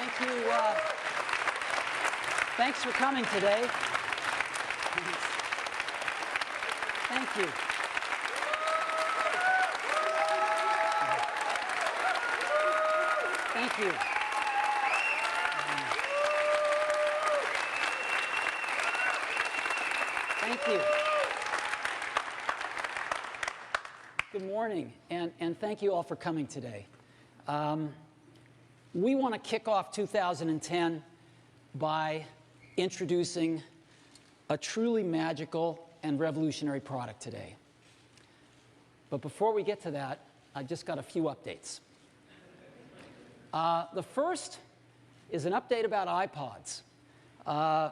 Thank you. Thanks for coming today. Thank you. Thank you. Thank you. Good morning, and thank you all for coming today. We want to kick off 2010 by introducing a truly magical and revolutionary product today. But before we get to that, I just got a few updates. The first is an update about iPods. A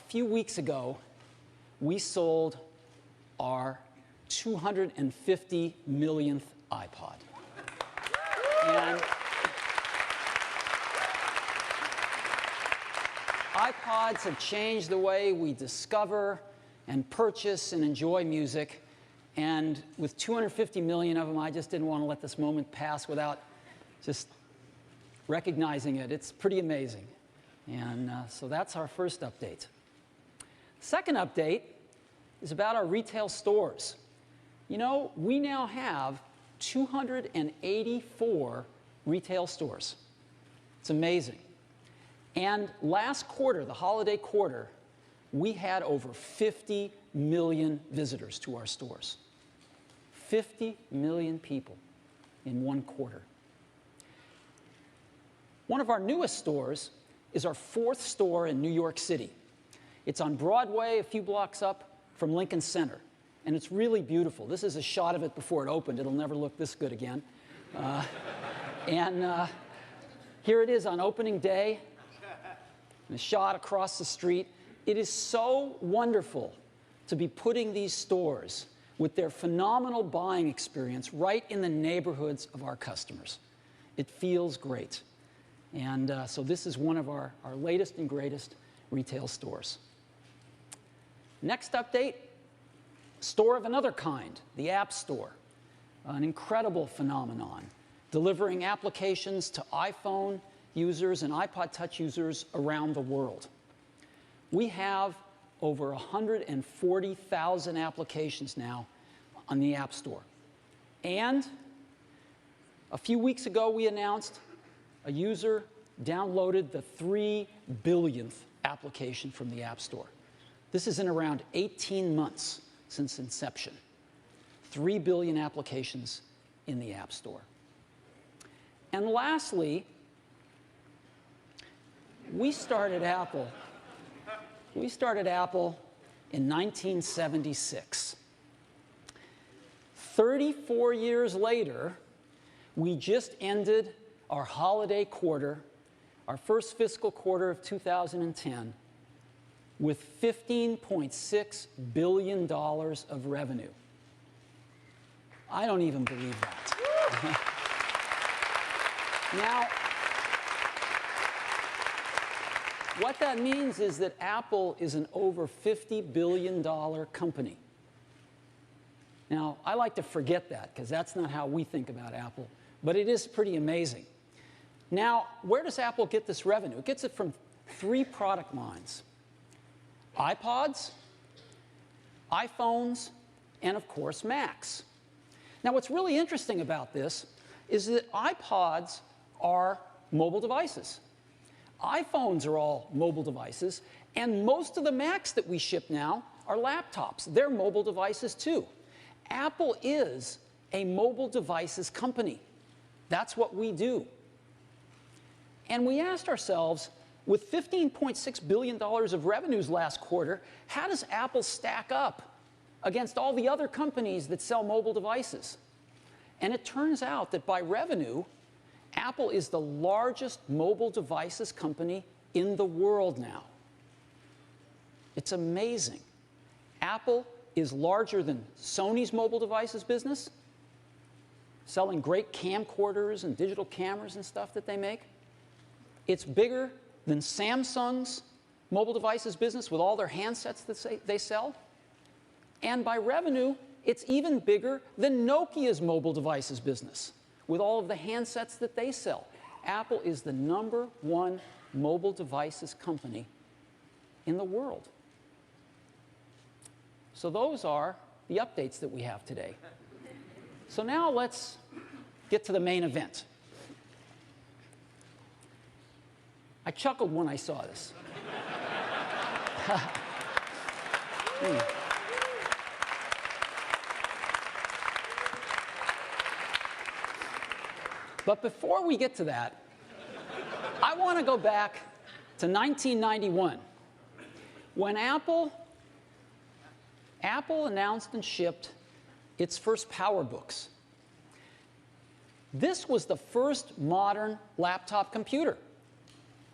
few weeks ago, we sold our 250 millionth iPod. And iPods have changed the way we discover and purchase and enjoy music. And with 250 million of them, I just didn't want to let this moment pass without just recognizing it. It's pretty amazing. And so that's our first update. Second update is about our retail stores. You know, we now have 284 retail stores. It's amazing. And last quarter, the holiday quarter, we had over 50 million visitors to our stores. 50 million people in one quarter. One of our newest stores is our fourth store in New York City. It's on Broadway, a few blocks up from Lincoln Center. And it's really beautiful. This is a shot of it before it opened. It'll never look this good again. Here it is on opening day. And a shot across the street. It is so wonderful to be putting these stores with their phenomenal buying experience right in the neighborhoods of our customers. It feels great. And so this is one of our latest and greatest retail stores. Next update, store of another kind, the App Store. An incredible phenomenon, delivering applications to iPhone users and iPod Touch users around the world. We have over 140,000 applications now on the App Store. And a few weeks ago, we announced a user downloaded the 3 billionth application from the App Store. This is in around 18 months since inception. 3 billion applications in the App Store. And lastly, we started Apple in 1976. 34 years later, we just ended our holiday quarter, our first fiscal quarter of 2010, with $15.6 billion of revenue. I don't even believe that. Now, what that means is that Apple is an over $50 billion company. Now, I like to forget that because that's not how we think about Apple, but it is pretty amazing. Now, where does Apple get this revenue? It gets it from 3 product lines: iPods, iPhones, and of course, Macs. Now, what's really interesting about this is that iPods are mobile devices. iPhones are all mobile devices, and most of the Macs that we ship now are laptops. They're mobile devices too. Apple is a mobile devices company. That's what we do. And we asked ourselves, with $15.6 billion of revenues last quarter, how does Apple stack up against all the other companies that sell mobile devices? And it turns out that by revenue, Apple is the largest mobile devices company in the world now. It's amazing. Apple is larger than Sony's mobile devices business, selling great camcorders and digital cameras and stuff that they make. It's bigger than Samsung's mobile devices business with all their handsets that they sell. And by revenue, it's even bigger than Nokia's mobile devices business with all of the handsets that they sell. Apple is the #1 mobile devices company in the world. So those are the updates that we have today. So now let's get to the main event. I chuckled when I saw this. But before we get to that, I want to go back to 1991, when Apple announced and shipped its first PowerBooks. This was the first modern laptop computer.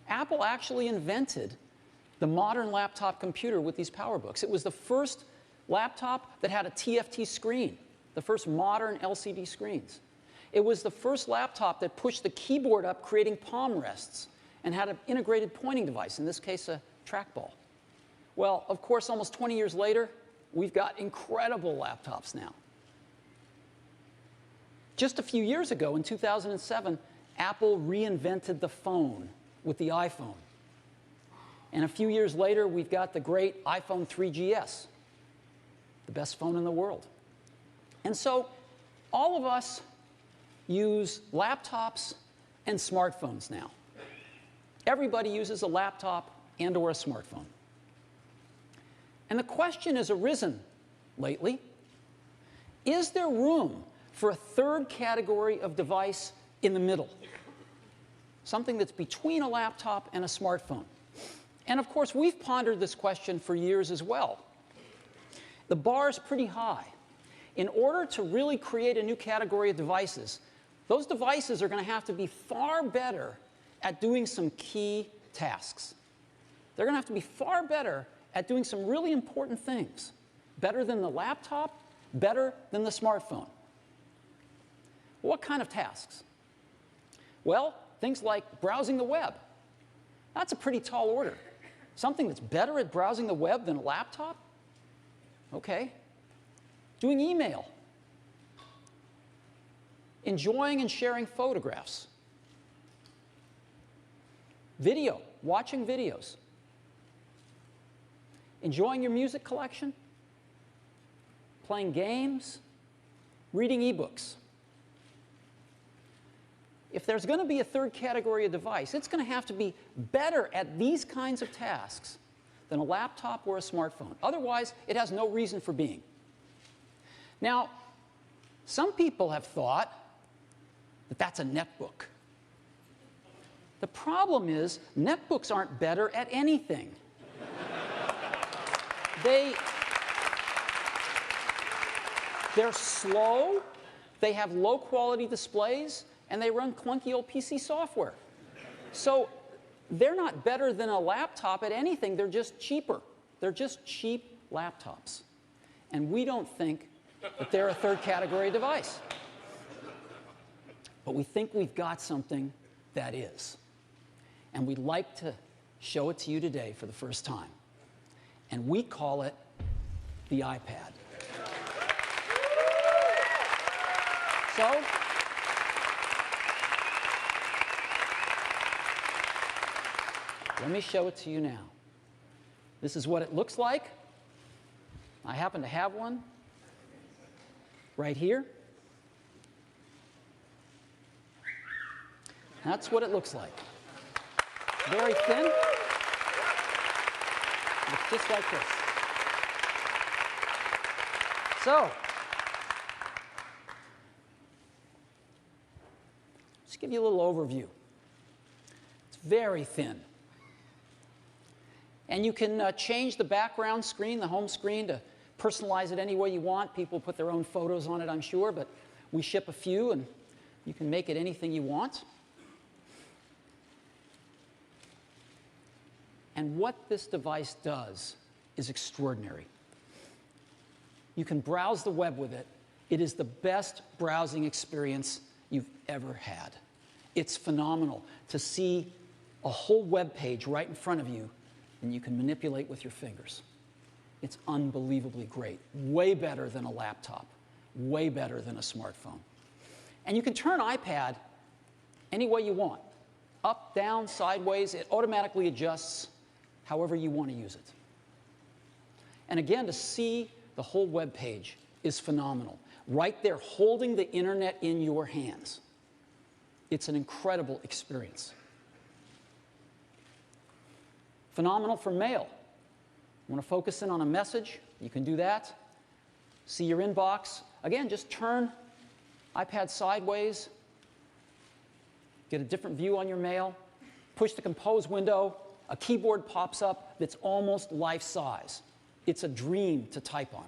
Apple actually invented the modern laptop computer with these PowerBooks. It was the first laptop that had a TFT screen, the first modern LCD screens. It was the first laptop that pushed the keyboard up, creating palm rests, and had an integrated pointing device, in this case, a trackball. Well, of course, almost 20 years later, we've got incredible laptops now. Just a few years ago, in 2007, Apple reinvented the phone with the iPhone. And a few years later, we've got the great iPhone 3GS, the best phone in the world. And so all of us use laptops and smartphones now. Everybody uses a laptop and or a smartphone. And the question has arisen lately, is there room for a third category of device in the middle? Something that's between a laptop and a smartphone. And of course, we've pondered this question for years as well. The bar is pretty high. In order to really create a new category of devices, those devices are going to have to be far better at doing some key tasks. They're going to have to be far better at doing some really important things. Better than the laptop, better than the smartphone. What kind of tasks? Well, things like browsing the web. That's a pretty tall order. Something that's better at browsing the web than a laptop? Okay. Doing email. Enjoying and sharing photographs. Video, watching videos. Enjoying your music collection. Playing games. Reading ebooks. If there's going to be a third category of device, it's going to have to be better at these kinds of tasks than a laptop or a smartphone. Otherwise, it has no reason for being. Now, some people have thought that that's a netbook. The problem is, netbooks aren't better at anything. They're slow, they have low-quality displays, and they run clunky old PC software. So they're not better than a laptop at anything, they're just cheaper. They're just cheap laptops. And we don't think that they're a third category device. But we think we've got something that is. And we'd like to show it to you today for the first time. And we call it the iPad. So, let me show it to you now. This is what it looks like. I happen to have one right here. That's what it looks like. Very thin. Looks just like this. So, just give you a little overview. It's very thin. And you can change the background screen, the home screen, to personalize it any way you want. People put their own photos on it, I'm sure, but we ship a few, and you can make it anything you want. And what this device does is extraordinary. You can browse the web with it. It is the best browsing experience you've ever had. It's phenomenal to see a whole web page right in front of you, and you can manipulate with your fingers. It's unbelievably great. Way better than a laptop. Way better than a smartphone. And you can turn iPad any way you want. up, down, sideways. It automatically adjusts however you want to use it. And again, to see the whole web page is phenomenal. Right there, holding the internet in your hands. It's an incredible experience. Phenomenal for mail. Want to focus in on a message? You can do that. See your inbox. Again, just turn iPad sideways. Get a different view on your mail. Push the compose window. A keyboard pops up that's almost life-size. It's a dream to type on.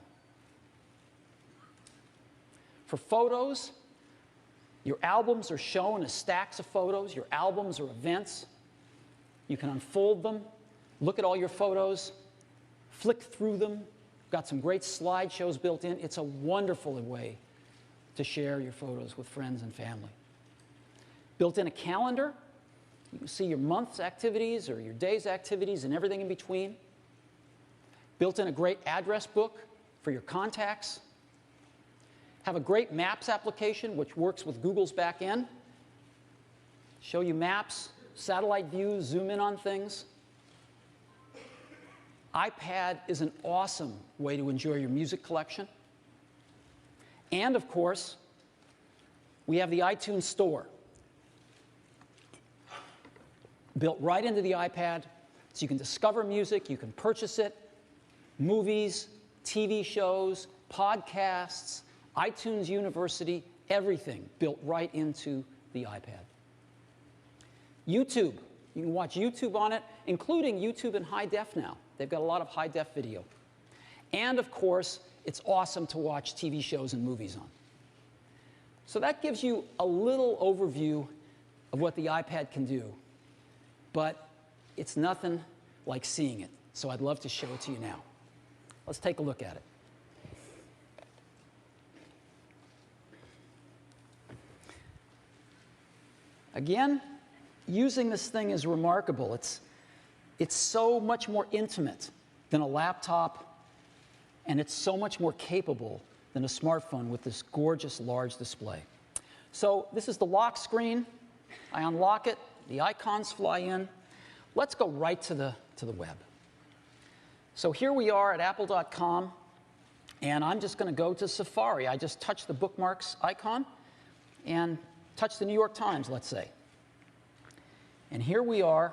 For photos, your albums are shown as stacks of photos. Your albums are events. You can unfold them, look at all your photos, flick through them. Got some great slideshows built in. It's a wonderful way to share your photos with friends and family. Built in a calendar. You can see your month's activities or your day's activities and everything in between. Built in a great address book for your contacts. Have a great Maps application, which works with Google's back end. Show you maps, satellite views, zoom in on things. iPad is an awesome way to enjoy your music collection. And of course, we have the iTunes Store. Built right into the iPad, so you can discover music, you can purchase it, movies, TV shows, podcasts, iTunes University, everything built right into the iPad. YouTube, you can watch YouTube on it, including YouTube in high def now. They've got a lot of high def video. And of course, it's awesome to watch TV shows and movies on. So that gives you a little overview of what the iPad can do. But it's nothing like seeing it. So I'd love to show it to you now. Let's take a look at it. Again, using this thing is remarkable. It's so much more intimate than a laptop, and it's so much more capable than a smartphone with this gorgeous large display. So this is the lock screen. I unlock it. The icons fly in. Let's go right to the web. So here we are at apple.com, and I'm just going to go to Safari. I just touch the bookmarks icon and touch the New York Times, let's say. And here we are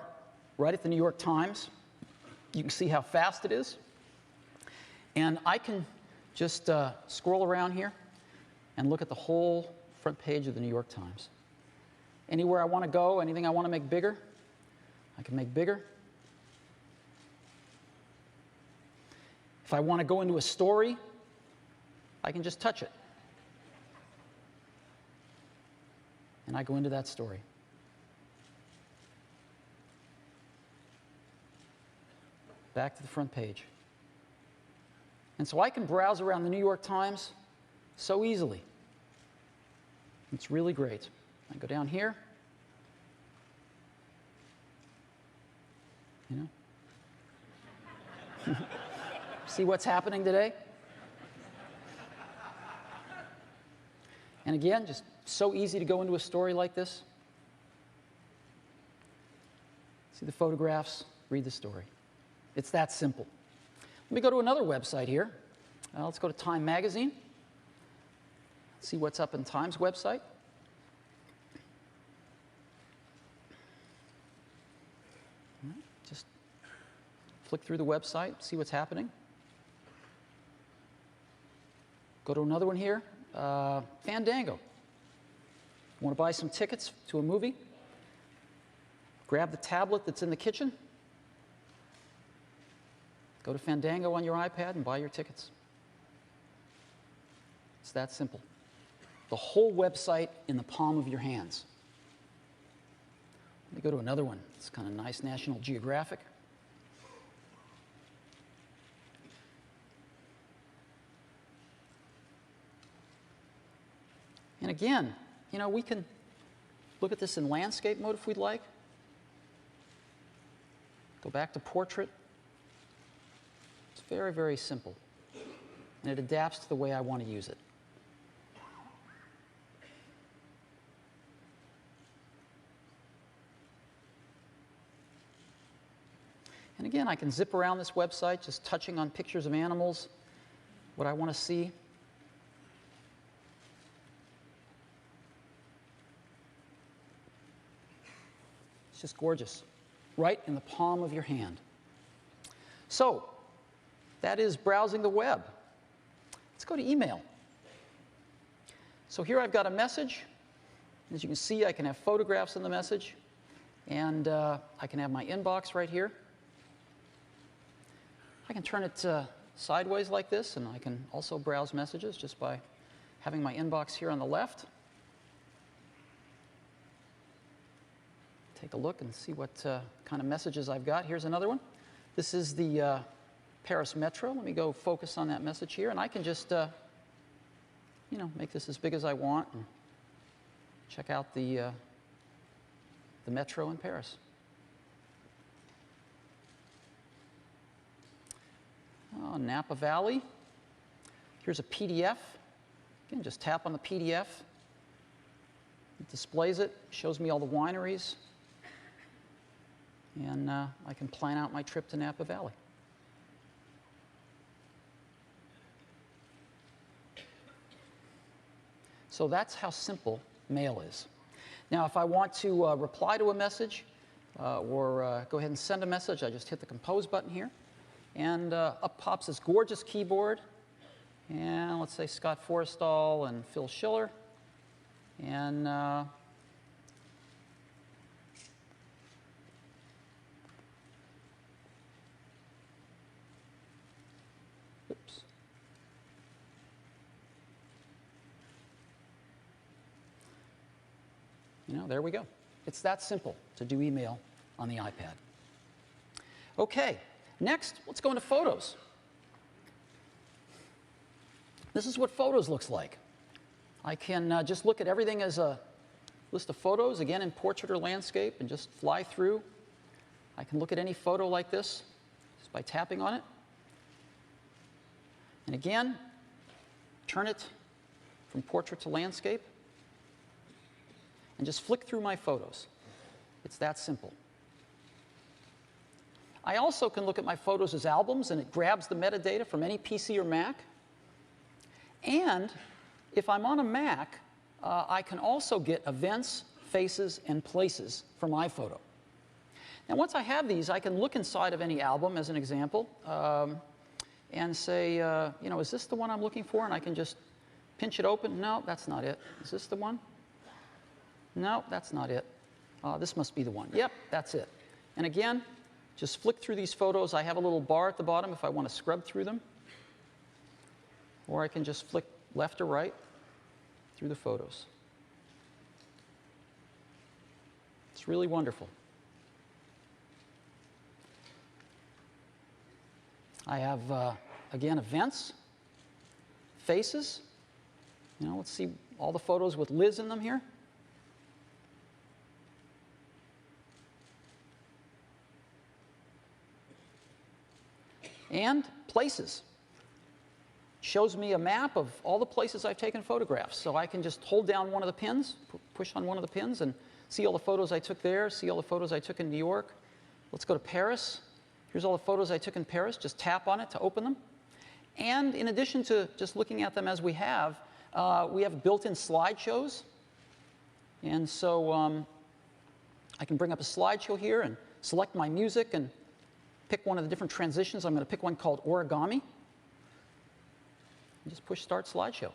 right at the New York Times. You can see how fast it is. And I can just scroll around here and look at the whole front page of the New York Times. Anywhere I want to go, anything I want to make bigger, I can make bigger. If I want to go into a story, I can just touch it. And I go into that story. Back to the front page. And so I can browse around the New York Times so easily. It's really great. I go down here. You know? See what's happening today? And again, just so easy to go into a story like this. See the photographs, read the story. It's that simple. Let me go to another website here. Let's go to Time Magazine. See what's up in Time's website. Just flick through the website, see what's happening. Go to another one here, Fandango. Want to buy some tickets to a movie? Grab the tablet that's in the kitchen. Go to Fandango on your iPad and buy your tickets. It's that simple. The whole website in the palm of your hands. Let me go to another one. It's kind of nice, National Geographic. And again, you know, we can look at this in landscape mode if we'd like. Go back to portrait. It's very, very simple. And it adapts to the way I want to use it. And again, I can zip around this website just touching on pictures of animals, what I want to see. It's just gorgeous, right in the palm of your hand. So that is browsing the web. Let's go to email. So here I've got a message. As you can see, I can have photographs in the message, and I can have my inbox right here. I can turn it sideways like this, and I can also browse messages just by having my inbox here on the left. Take a look and see what kind of messages I've got. Here's another one. This is the Paris Metro. Let me go focus on that message here, and I can just make this as big as I want and check out the metro in Paris. Oh, Napa Valley. Here's a PDF. Again, just tap on the PDF. It displays it, shows me all the wineries, and I can plan out my trip to Napa Valley. So that's how simple mail is. Now, if I want to reply to a message or go ahead and send a message, I just hit the Compose button here. And up pops this gorgeous keyboard. And let's say Scott Forrestal and Phil Schiller. And oops. There we go. It's that simple to do email on the iPad. Okay, next, let's go into Photos. This is what Photos looks like. I can just look at everything as a list of photos, again in portrait or landscape, and just fly through. I can look at any photo like this just by tapping on it. And again, turn it from portrait to landscape, and just flick through my photos. It's that simple. I also can look at my photos as albums, and it grabs the metadata from any PC or Mac. And if I'm on a Mac, I can also get events, faces, and places from iPhoto. Now, once I have these, I can look inside of any album, as an example, and say, is this the one I'm looking for? And I can just pinch it open. No, that's not it. Is this the one? No, that's not it. This must be the one. Yep, that's it. And again, just flick through these photos. I have a little bar at the bottom if I want to scrub through them. Or I can just flick left or right through the photos. It's really wonderful. I have, again, events, faces. Let's see all the photos with Liz in them here. And places. Shows me a map of all the places I've taken photographs. So I can just hold down one of the pins, push on one of the pins, and see all the photos I took there, see all the photos I took in New York. Let's go to Paris. Here's all the photos I took in Paris. Just tap on it to open them. And in addition to just looking at them as we have built-in slideshows. And so I can bring up a slideshow here and select my music and pick one of the different transitions. I'm going to pick one called Origami. And just push Start Slideshow.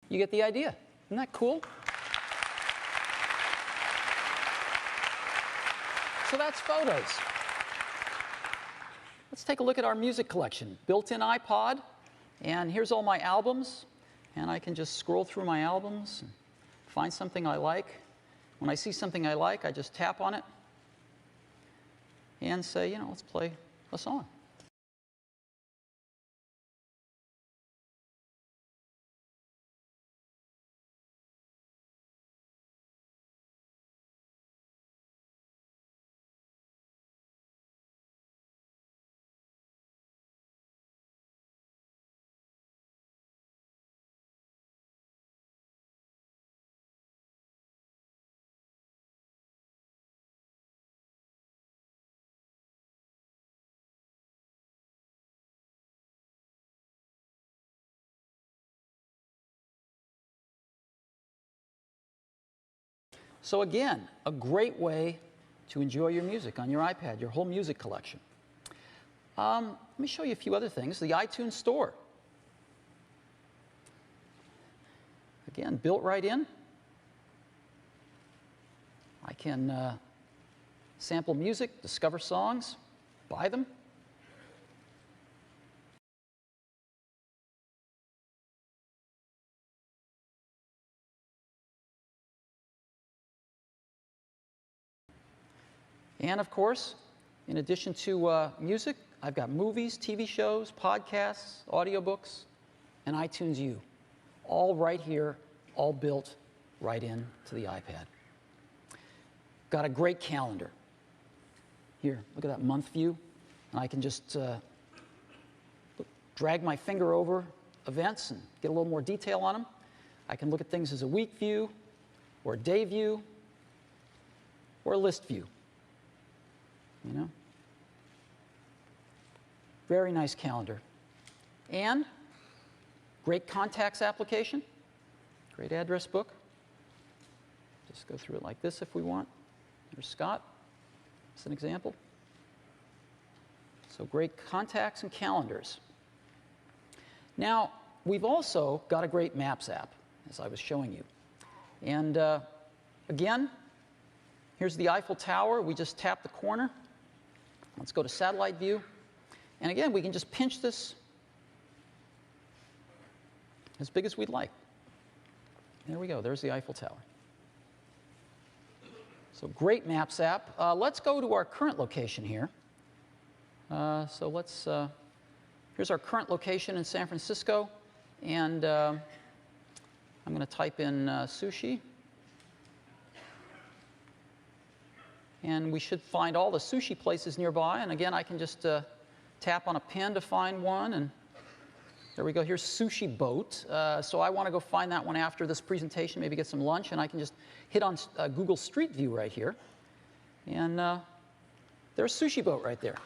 You get the idea. Isn't that cool? So that's Photos. Let's take a look at our music collection. Built-in iPod, and here's all my albums. And I can just scroll through my albums and find something I like. When I see something I like, I just tap on it and say, let's play a song. So again, a great way to enjoy your music on your iPad, your whole music collection. Let me show you a few other things. The iTunes Store. Again, built right in. I can sample music, discover songs, buy them. And of course, in addition to music, I've got movies, TV shows, podcasts, audiobooks, and iTunes U. All right here, all built right into the iPad. Got a great calendar. Here, look at that month view. And I can just drag my finger over events and get a little more detail on them. I can look at things as a week view, or a day view, or a list view. Very nice calendar. And great contacts application, great address book. Just go through it like this if we want. There's Scott, as an example. So great contacts and calendars. Now, we've also got a great Maps app, as I was showing you. And again, here's the Eiffel Tower. We just tap the corner. Let's go to satellite view. And again, we can just pinch this as big as we'd like. There we go. There's the Eiffel Tower. So great Maps app. Let's go to our current location here. Here's our current location in San Francisco. And I'm going to type in sushi. And we should find all the sushi places nearby. And again, I can just tap on a pin to find one. And there we go. Here's Sushi Boat. So I want to go find that one after this presentation, maybe get some lunch. And I can just hit on Google Street View right here. And there's Sushi Boat right there.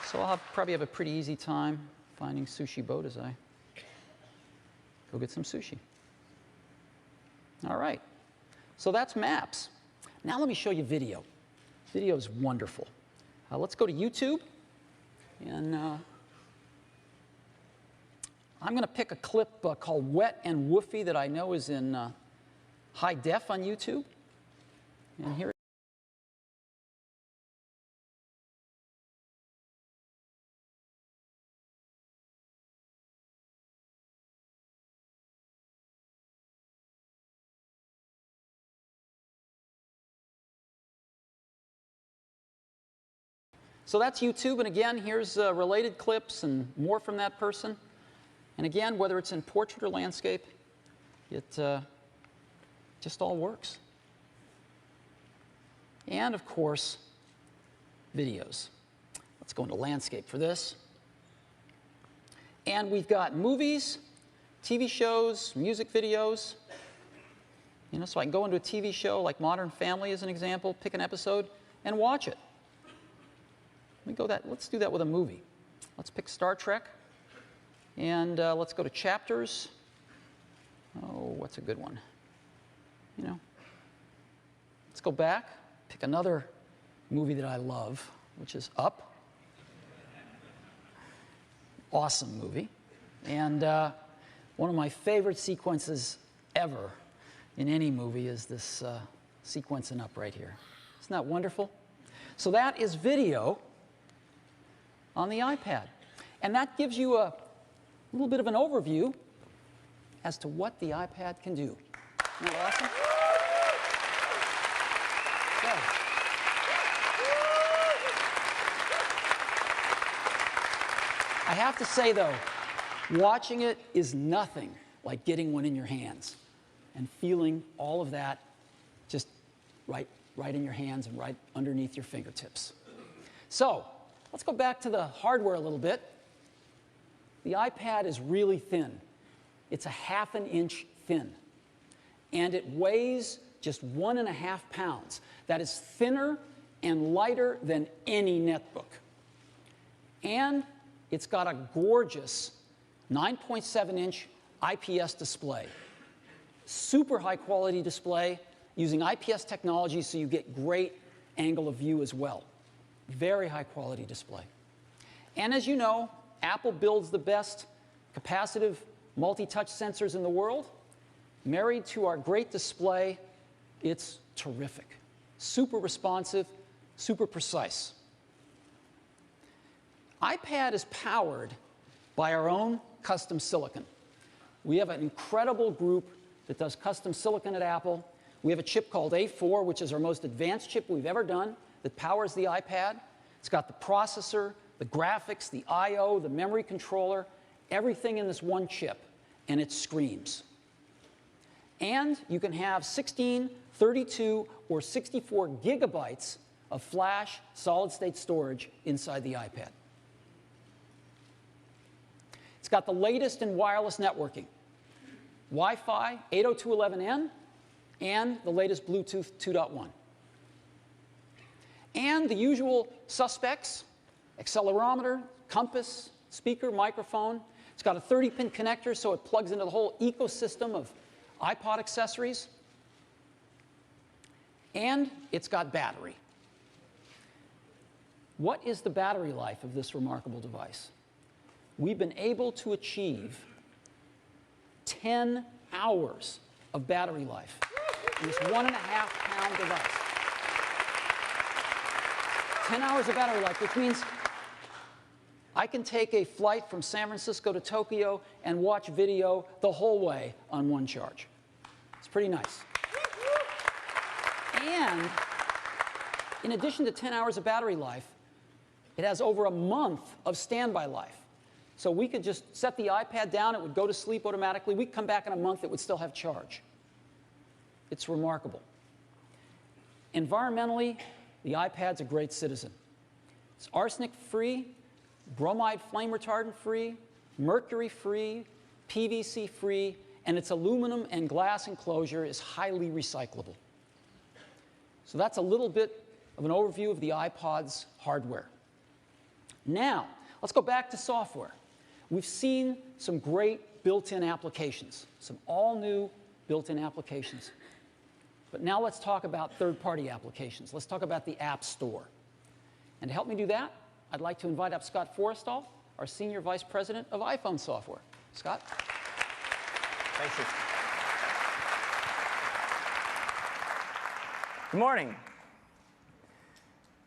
So I'll probably have a pretty easy time finding Sushi Boat as I go get some sushi. All right, so that's Maps. Now let me show you video. Video is wonderful. Let's go to YouTube, and I'm going to pick a clip called Wet and Woofy that I know is in high def on YouTube. And here. So that's YouTube, and again, here's related clips and more from that person. And again, whether it's in portrait or landscape, it just all works. And of course, videos. Let's go into landscape for this. And we've got movies, TV shows, music videos. So I can go into a TV show like Modern Family as an example, pick an episode, and watch it. Let's do that with a movie. Let's pick Star Trek, and let's go to chapters. Oh, what's a good one? Let's go back, pick another movie that I love, which is Up. Awesome movie. And one of my favorite sequences ever in any movie is this sequence in Up right here. Isn't that wonderful? So that is video. on the iPad. And that gives you a little bit of an overview as to what the iPad can do. Isn't that awesome? I have to say, though, watching it is nothing like getting one in your hands and feeling all of that just right in your hands and right underneath your fingertips. So let's go back to the hardware a little bit. The iPad is really thin. It's a ½ an inch thin. And it weighs just 1.5 pounds. That is thinner and lighter than any netbook. And it's got a gorgeous 9.7-inch IPS display. Super high quality display using IPS technology so you get great angle of view as well. Very high quality display. And as you know, Apple builds the best capacitive multi-touch sensors in the world. Married to our great display, it's terrific. Super responsive, super precise. iPad is powered by our own custom silicon. We have an incredible group that does custom silicon at Apple. We have a chip called A4, which is our most advanced chip we've ever done, that powers the iPad. It's got the processor, the graphics, the I/O, the memory controller, everything in this one chip, and it screams. And you can have 16, 32, or 64 gigabytes of flash solid-state storage inside the iPad. It's got the latest in wireless networking, Wi-Fi 802.11n, and the latest Bluetooth 2.1. And the usual suspects: accelerometer, compass, speaker, microphone. It's got a 30-pin connector, so it plugs into the whole ecosystem of iPod accessories. And it's got battery. What is the battery life of this remarkable device? We've been able to achieve 10 hours of battery life in this 1.5-pound device. 10 hours of battery life, which means I can take a flight from San Francisco to Tokyo and watch video the whole way on one charge. It's pretty nice. And in addition to 10 hours of battery life, it has over a month of standby life. So we could just set the iPad down, it would go to sleep automatically. We'd come back in a month, it would still have charge. It's remarkable. Environmentally, the iPad's a great citizen. It's arsenic-free, bromide flame retardant-free, mercury-free, PVC-free, and its aluminum and glass enclosure is highly recyclable. So that's a little bit of an overview of the iPod's hardware. Now, let's go back to software. We've seen some great built-in applications, some all-new built-in applications. But now let's talk about third-party applications. Let's talk about the App Store. And to help me do that, I'd like to invite up Scott Forrestal, our Senior Vice President of iPhone Software. Scott? Thank you. Good morning.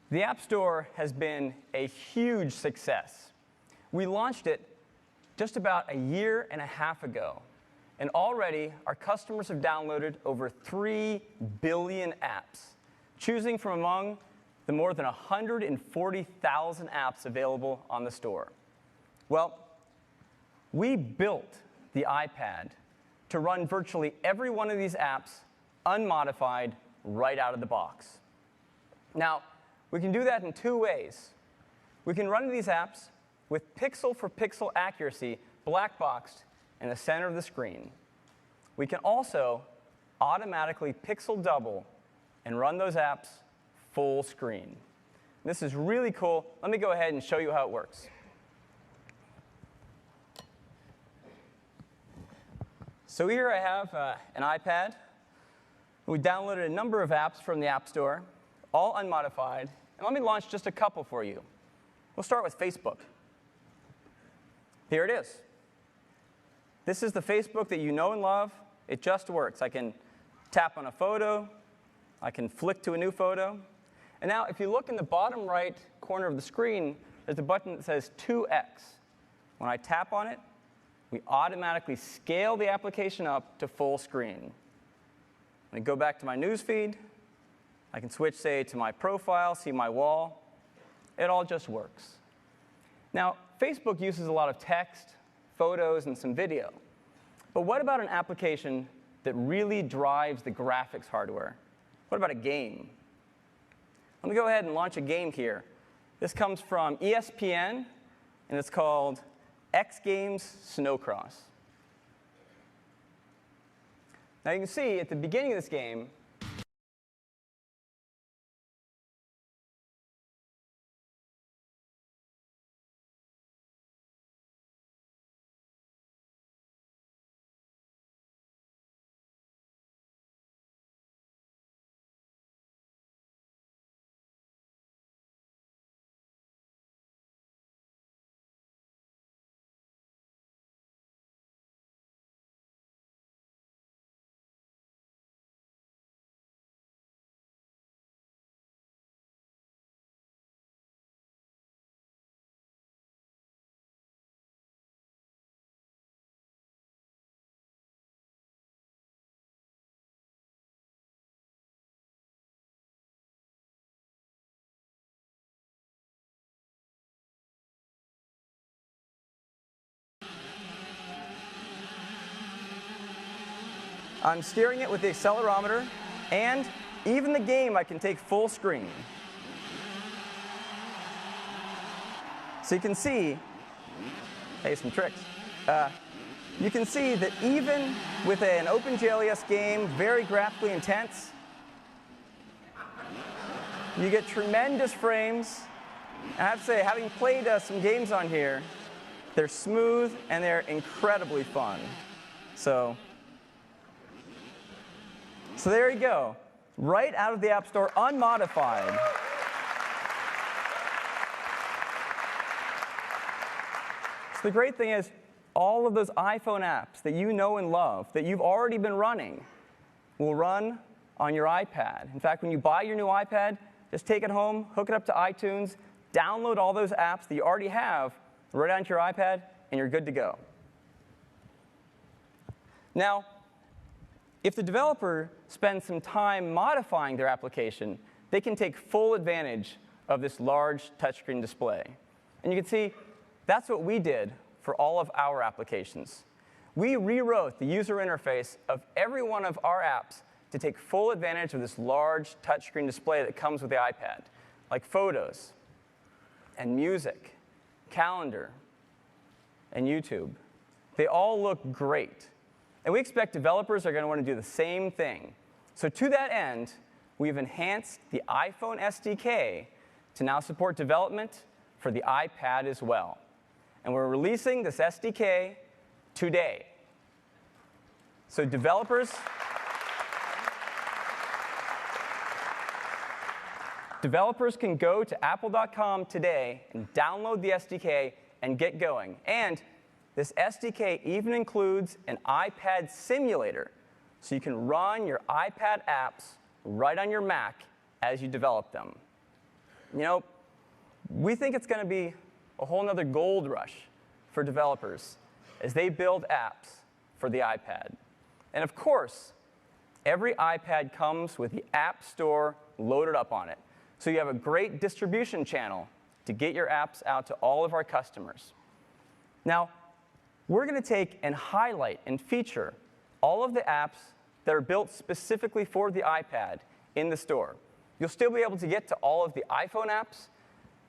The App Store has been a huge success. We launched it just about 1.5 years ago. And already, our customers have downloaded over 3 billion apps, choosing from among the more than 140,000 apps available on the store. Well, we built the iPad to run virtually every one of these apps unmodified right out of the box. Now, we can do that in 2 ways. We can run these apps with pixel-for-pixel accuracy black-boxed in the center of the screen. We can also automatically pixel double and run those apps full screen. This is really cool. Let me go ahead and show you how it works. So here I have an iPad. We downloaded a number of apps from the App Store, all unmodified. And let me launch just a couple for you. We'll start with Facebook. Here it is. This is the Facebook that you know and love. It just works. I can tap on a photo. I can flick to a new photo. And now, if you look in the bottom right corner of the screen, there's a button that says 2x. When I tap on it, we automatically scale the application up to full screen. When I go back to my news feed, I can switch, say, to my profile, see my wall. It all just works. Now, Facebook uses a lot of text, photos, and some video. But what about an application that really drives the graphics hardware? What about a game? Let me go ahead and launch a game here. This comes from ESPN, and it's called X Games Snowcross. Now you can see at the beginning of this game, I'm steering it with the accelerometer, and even the game I can take full screen. So you can see, hey, some tricks. You can see that even with an OpenGLES game, very graphically intense, you get tremendous frames. And I have to say, having played some games on here, they're smooth and they're incredibly fun. So there you go, right out of the App Store, unmodified. So the great thing is, all of those iPhone apps that you know and love, that you've already been running, will run on your iPad. In fact, when you buy your new iPad, just take it home, hook it up to iTunes, download all those apps that you already have right onto your iPad, and you're good to go. Now, if the developer spends some time modifying their application, they can take full advantage of this large touchscreen display. And you can see that's what we did for all of our applications. We rewrote the user interface of every one of our apps to take full advantage of this large touchscreen display that comes with the iPad, like Photos, and Music, Calendar, and YouTube. They all look great. And we expect developers are going to want to do the same thing. So to that end, we've enhanced the iPhone SDK to now support development for the iPad as well. And we're releasing this SDK today. So developers can go to apple.com today and download the SDK and get going. And this SDK even includes an iPad simulator, so you can run your iPad apps right on your Mac as you develop them. You know, we think it's going to be a whole other gold rush for developers as they build apps for the iPad. And of course, every iPad comes with the App Store loaded up on it. So you have a great distribution channel to get your apps out to all of our customers. Now, we're going to take and highlight and feature all of the apps that are built specifically for the iPad in the store. You'll still be able to get to all of the iPhone apps,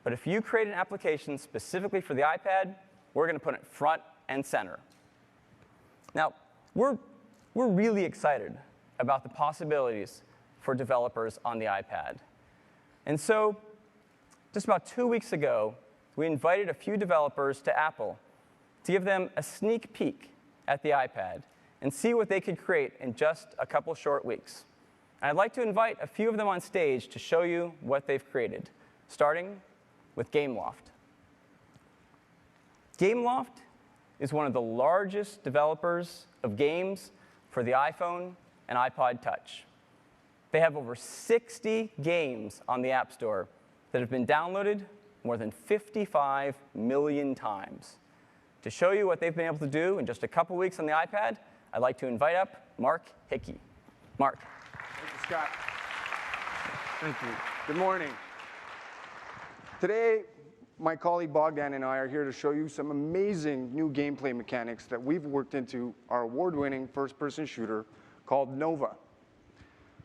but if you create an application specifically for the iPad, we're going to put it front and center. Now, we're really excited about the possibilities for developers on the iPad. And so just about 2 weeks ago, we invited a few developers to Apple to give them a sneak peek at the iPad and see what they could create in just a couple short weeks. And I'd like to invite a few of them on stage to show you what they've created, starting with Gameloft. Gameloft is one of the largest developers of games for the iPhone and iPod Touch. They have over 60 games on the App Store that have been downloaded more than 55 million times. To show you what they've been able to do in just a couple weeks on the iPad, I'd like to invite up Mark Hickey. Mark. Thank you, Scott. Thank you. Good morning. Today, my colleague Bogdan and I are here to show you some amazing new gameplay mechanics that we've worked into our award-winning first-person shooter called Nova.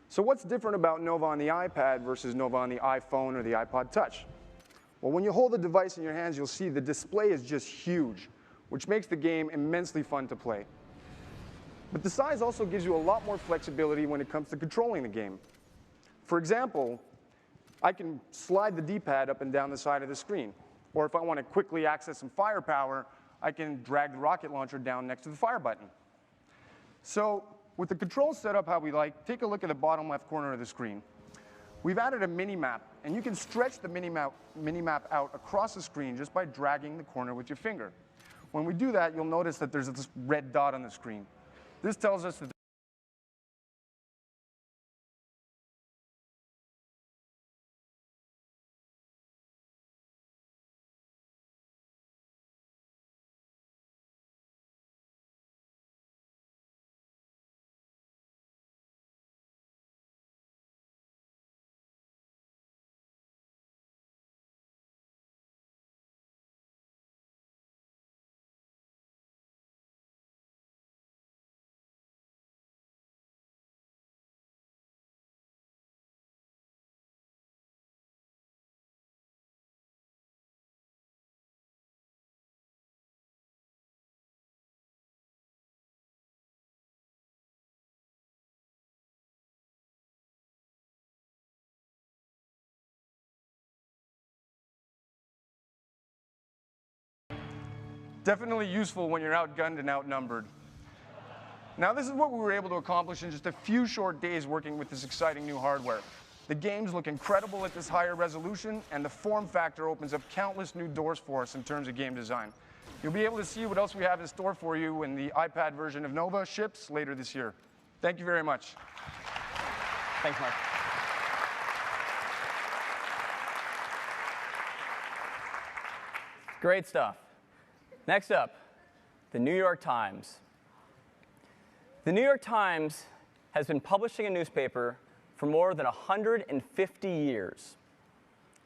So what's different about Nova on the iPad versus Nova on the iPhone or the iPod Touch? Well, when you hold the device in your hands, you'll see the display is just huge, which makes the game immensely fun to play. But the size also gives you a lot more flexibility when it comes to controlling the game. For example, I can slide the D-pad up and down the side of the screen. Or if I want to quickly access some firepower, I can drag the rocket launcher down next to the fire button. So with the controls set up how we like, take a look at the bottom left corner of the screen. We've added a mini-map, and you can stretch the mini-map out across the screen just by dragging the corner with your finger. When we do that, you'll notice that there's this red dot on the screen. This tells us that definitely useful when you're outgunned and outnumbered. Now, this is what we were able to accomplish in just a few short days working with this exciting new hardware. The games look incredible at this higher resolution, and the form factor opens up countless new doors for us in terms of game design. You'll be able to see what else we have in store for you when the iPad version of Nova ships later this year. Thank you very much. Thanks, Mark. Great stuff. Next up, the New York Times. The New York Times has been publishing a newspaper for more than 150 years.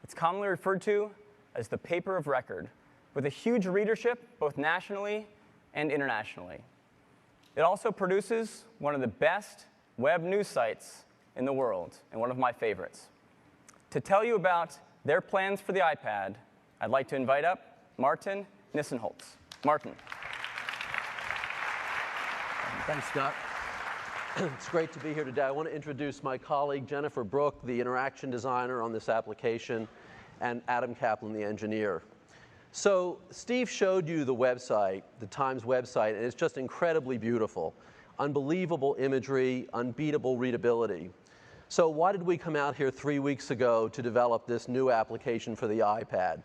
It's commonly referred to as the paper of record, with a huge readership both nationally and internationally. It also produces one of the best web news sites in the world, and one of my favorites. To tell you about their plans for the iPad, I'd like to invite up Martin Nissenholtz. Martin. Thanks, Scott. It's great to be here today. I want to introduce my colleague, Jennifer Brook, the interaction designer on this application, and Adam Kaplan, the engineer. So Steve showed you the website, the Times website, and it's just incredibly beautiful. Unbelievable imagery, unbeatable readability. So why did we come out here 3 weeks ago to develop this new application for the iPad?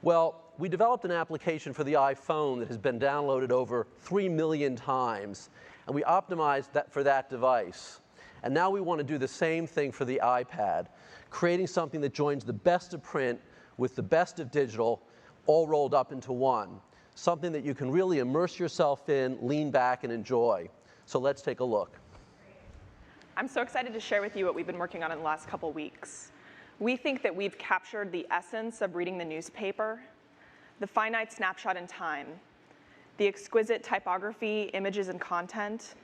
Well, we developed an application for the iPhone that has been downloaded over 3 million times, and we optimized that for that device. And now we want to do the same thing for the iPad, creating something that joins the best of print with the best of digital, all rolled up into one. Something that you can really immerse yourself in, lean back, and enjoy. So let's take a look. I'm so excited to share with you what we've been working on in the last couple weeks. We think that we've captured the essence of reading the newspaper, the finite snapshot in time, the exquisite typography, images, and content,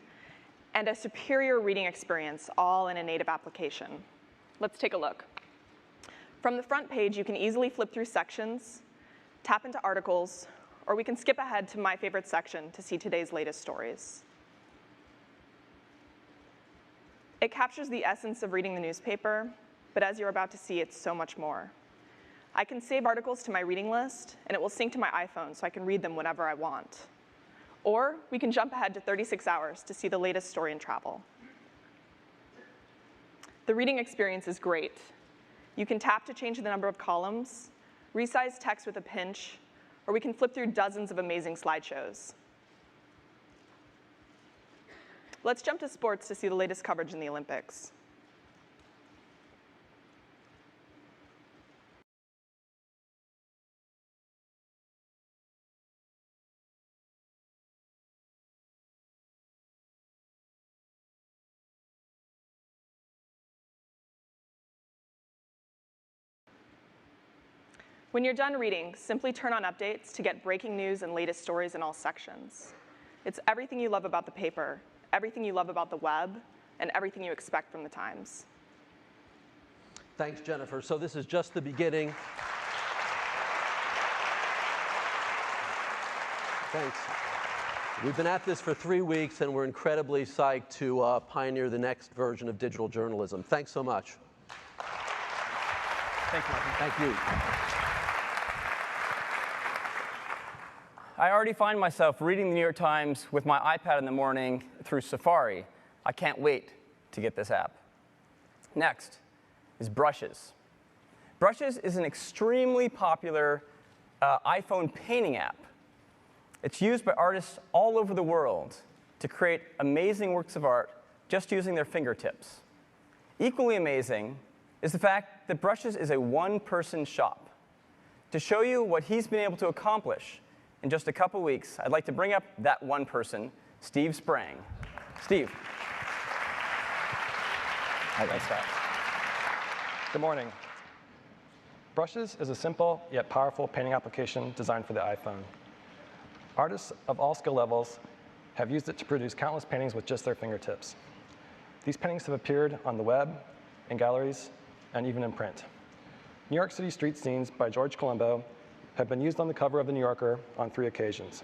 and a superior reading experience, all in a native application. Let's take a look. From the front page, you can easily flip through sections, tap into articles, or we can skip ahead to my favorite section to see today's latest stories. It captures the essence of reading the newspaper, but as you're about to see, it's so much more. I can save articles to my reading list, and it will sync to my iPhone so I can read them whenever I want. Or we can jump ahead to 36 hours to see the latest story in travel. The reading experience is great. You can tap to change the number of columns, resize text with a pinch, or we can flip through dozens of amazing slideshows. Let's jump to sports to see the latest coverage in the Olympics. When you're done reading, simply turn on updates to get breaking news and latest stories in all sections. It's everything you love about the paper, everything you love about the web, and everything you expect from the Times. Thanks, Jennifer. So this is just the beginning. Thanks. We've been at this for 3 weeks, and we're incredibly psyched to pioneer the next version of digital journalism. Thanks so much. Thanks, Martin. Thank you. I already find myself reading the New York Times with my iPad in the morning through Safari. I can't wait to get this app. Next is Brushes. Brushes is an extremely popular iPhone painting app. It's used by artists all over the world to create amazing works of art just using their fingertips. Equally amazing is the fact that Brushes is a one-person shop. To show you what he's been able to accomplish in just a couple weeks, I'd like to bring up that one person, Steve Sprang. Steve. Hi, guys. Good morning. Brushes is a simple yet powerful painting application designed for the iPhone. Artists of all skill levels have used it to produce countless paintings with just their fingertips. These paintings have appeared on the web, in galleries, and even in print. New York City street scenes by George Colombo have been used on the cover of The New Yorker on 3 occasions.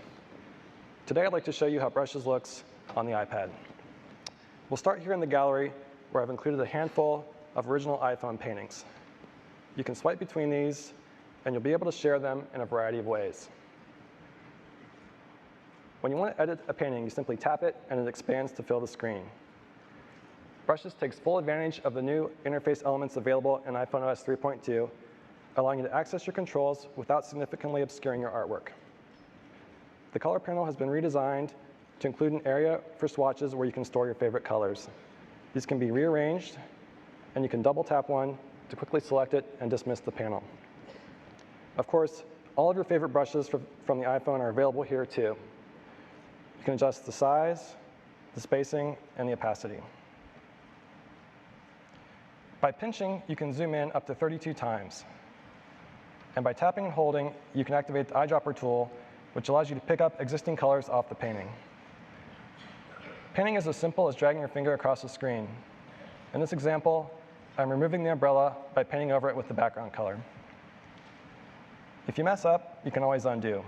Today, I'd like to show you how Brushes looks on the iPad. We'll start here in the gallery, where I've included a handful of original iPhone paintings. You can swipe between these, and you'll be able to share them in a variety of ways. When you want to edit a painting, you simply tap it, and it expands to fill the screen. Brushes takes full advantage of the new interface elements available in iPhone OS 3.2, allowing you to access your controls without significantly obscuring your artwork. The color panel has been redesigned to include an area for swatches where you can store your favorite colors. These can be rearranged, and you can double tap one to quickly select it and dismiss the panel. Of course, all of your favorite brushes from the iPhone are available here too. You can adjust the size, the spacing, and the opacity. By pinching, you can zoom in up to 32 times. And by tapping and holding, you can activate the eyedropper tool, which allows you to pick up existing colors off the painting. Painting is as simple as dragging your finger across the screen. In this example, I'm removing the umbrella by painting over it with the background color. If you mess up, you can always undo.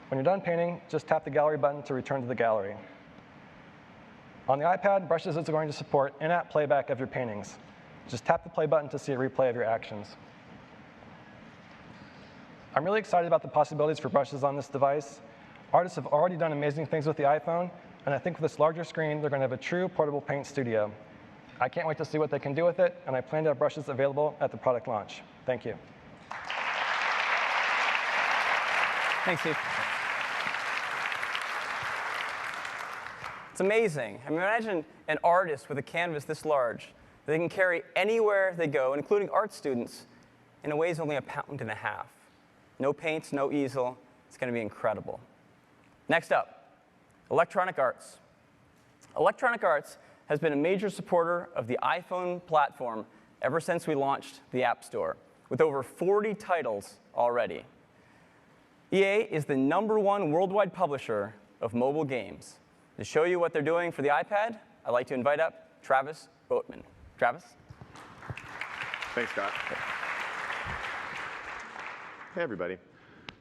When you're done painting, just tap the gallery button to return to the gallery. On the iPad, Brushes is going to support in-app playback of your paintings. Just tap the play button to see a replay of your actions. I'm really excited about the possibilities for Brushes on this device. Artists have already done amazing things with the iPhone, and I think with this larger screen, they're going to have a true portable paint studio. I can't wait to see what they can do with it, and I plan to have Brushes available at the product launch. Thank you. Thanks, Steve. It's amazing. I mean, imagine an artist with a canvas this large that they can carry anywhere they go, including art students, and it weighs only 1.5 pounds. No paints, no easel. It's going to be incredible. Next up, Electronic Arts. Electronic Arts has been a major supporter of the iPhone platform ever since we launched the App Store, with over 40 titles already. EA is the #1 worldwide publisher of mobile games. To show you what they're doing for the iPad, I'd like to invite up Travis Boatman. Travis? Thanks, Scott. Hey, everybody.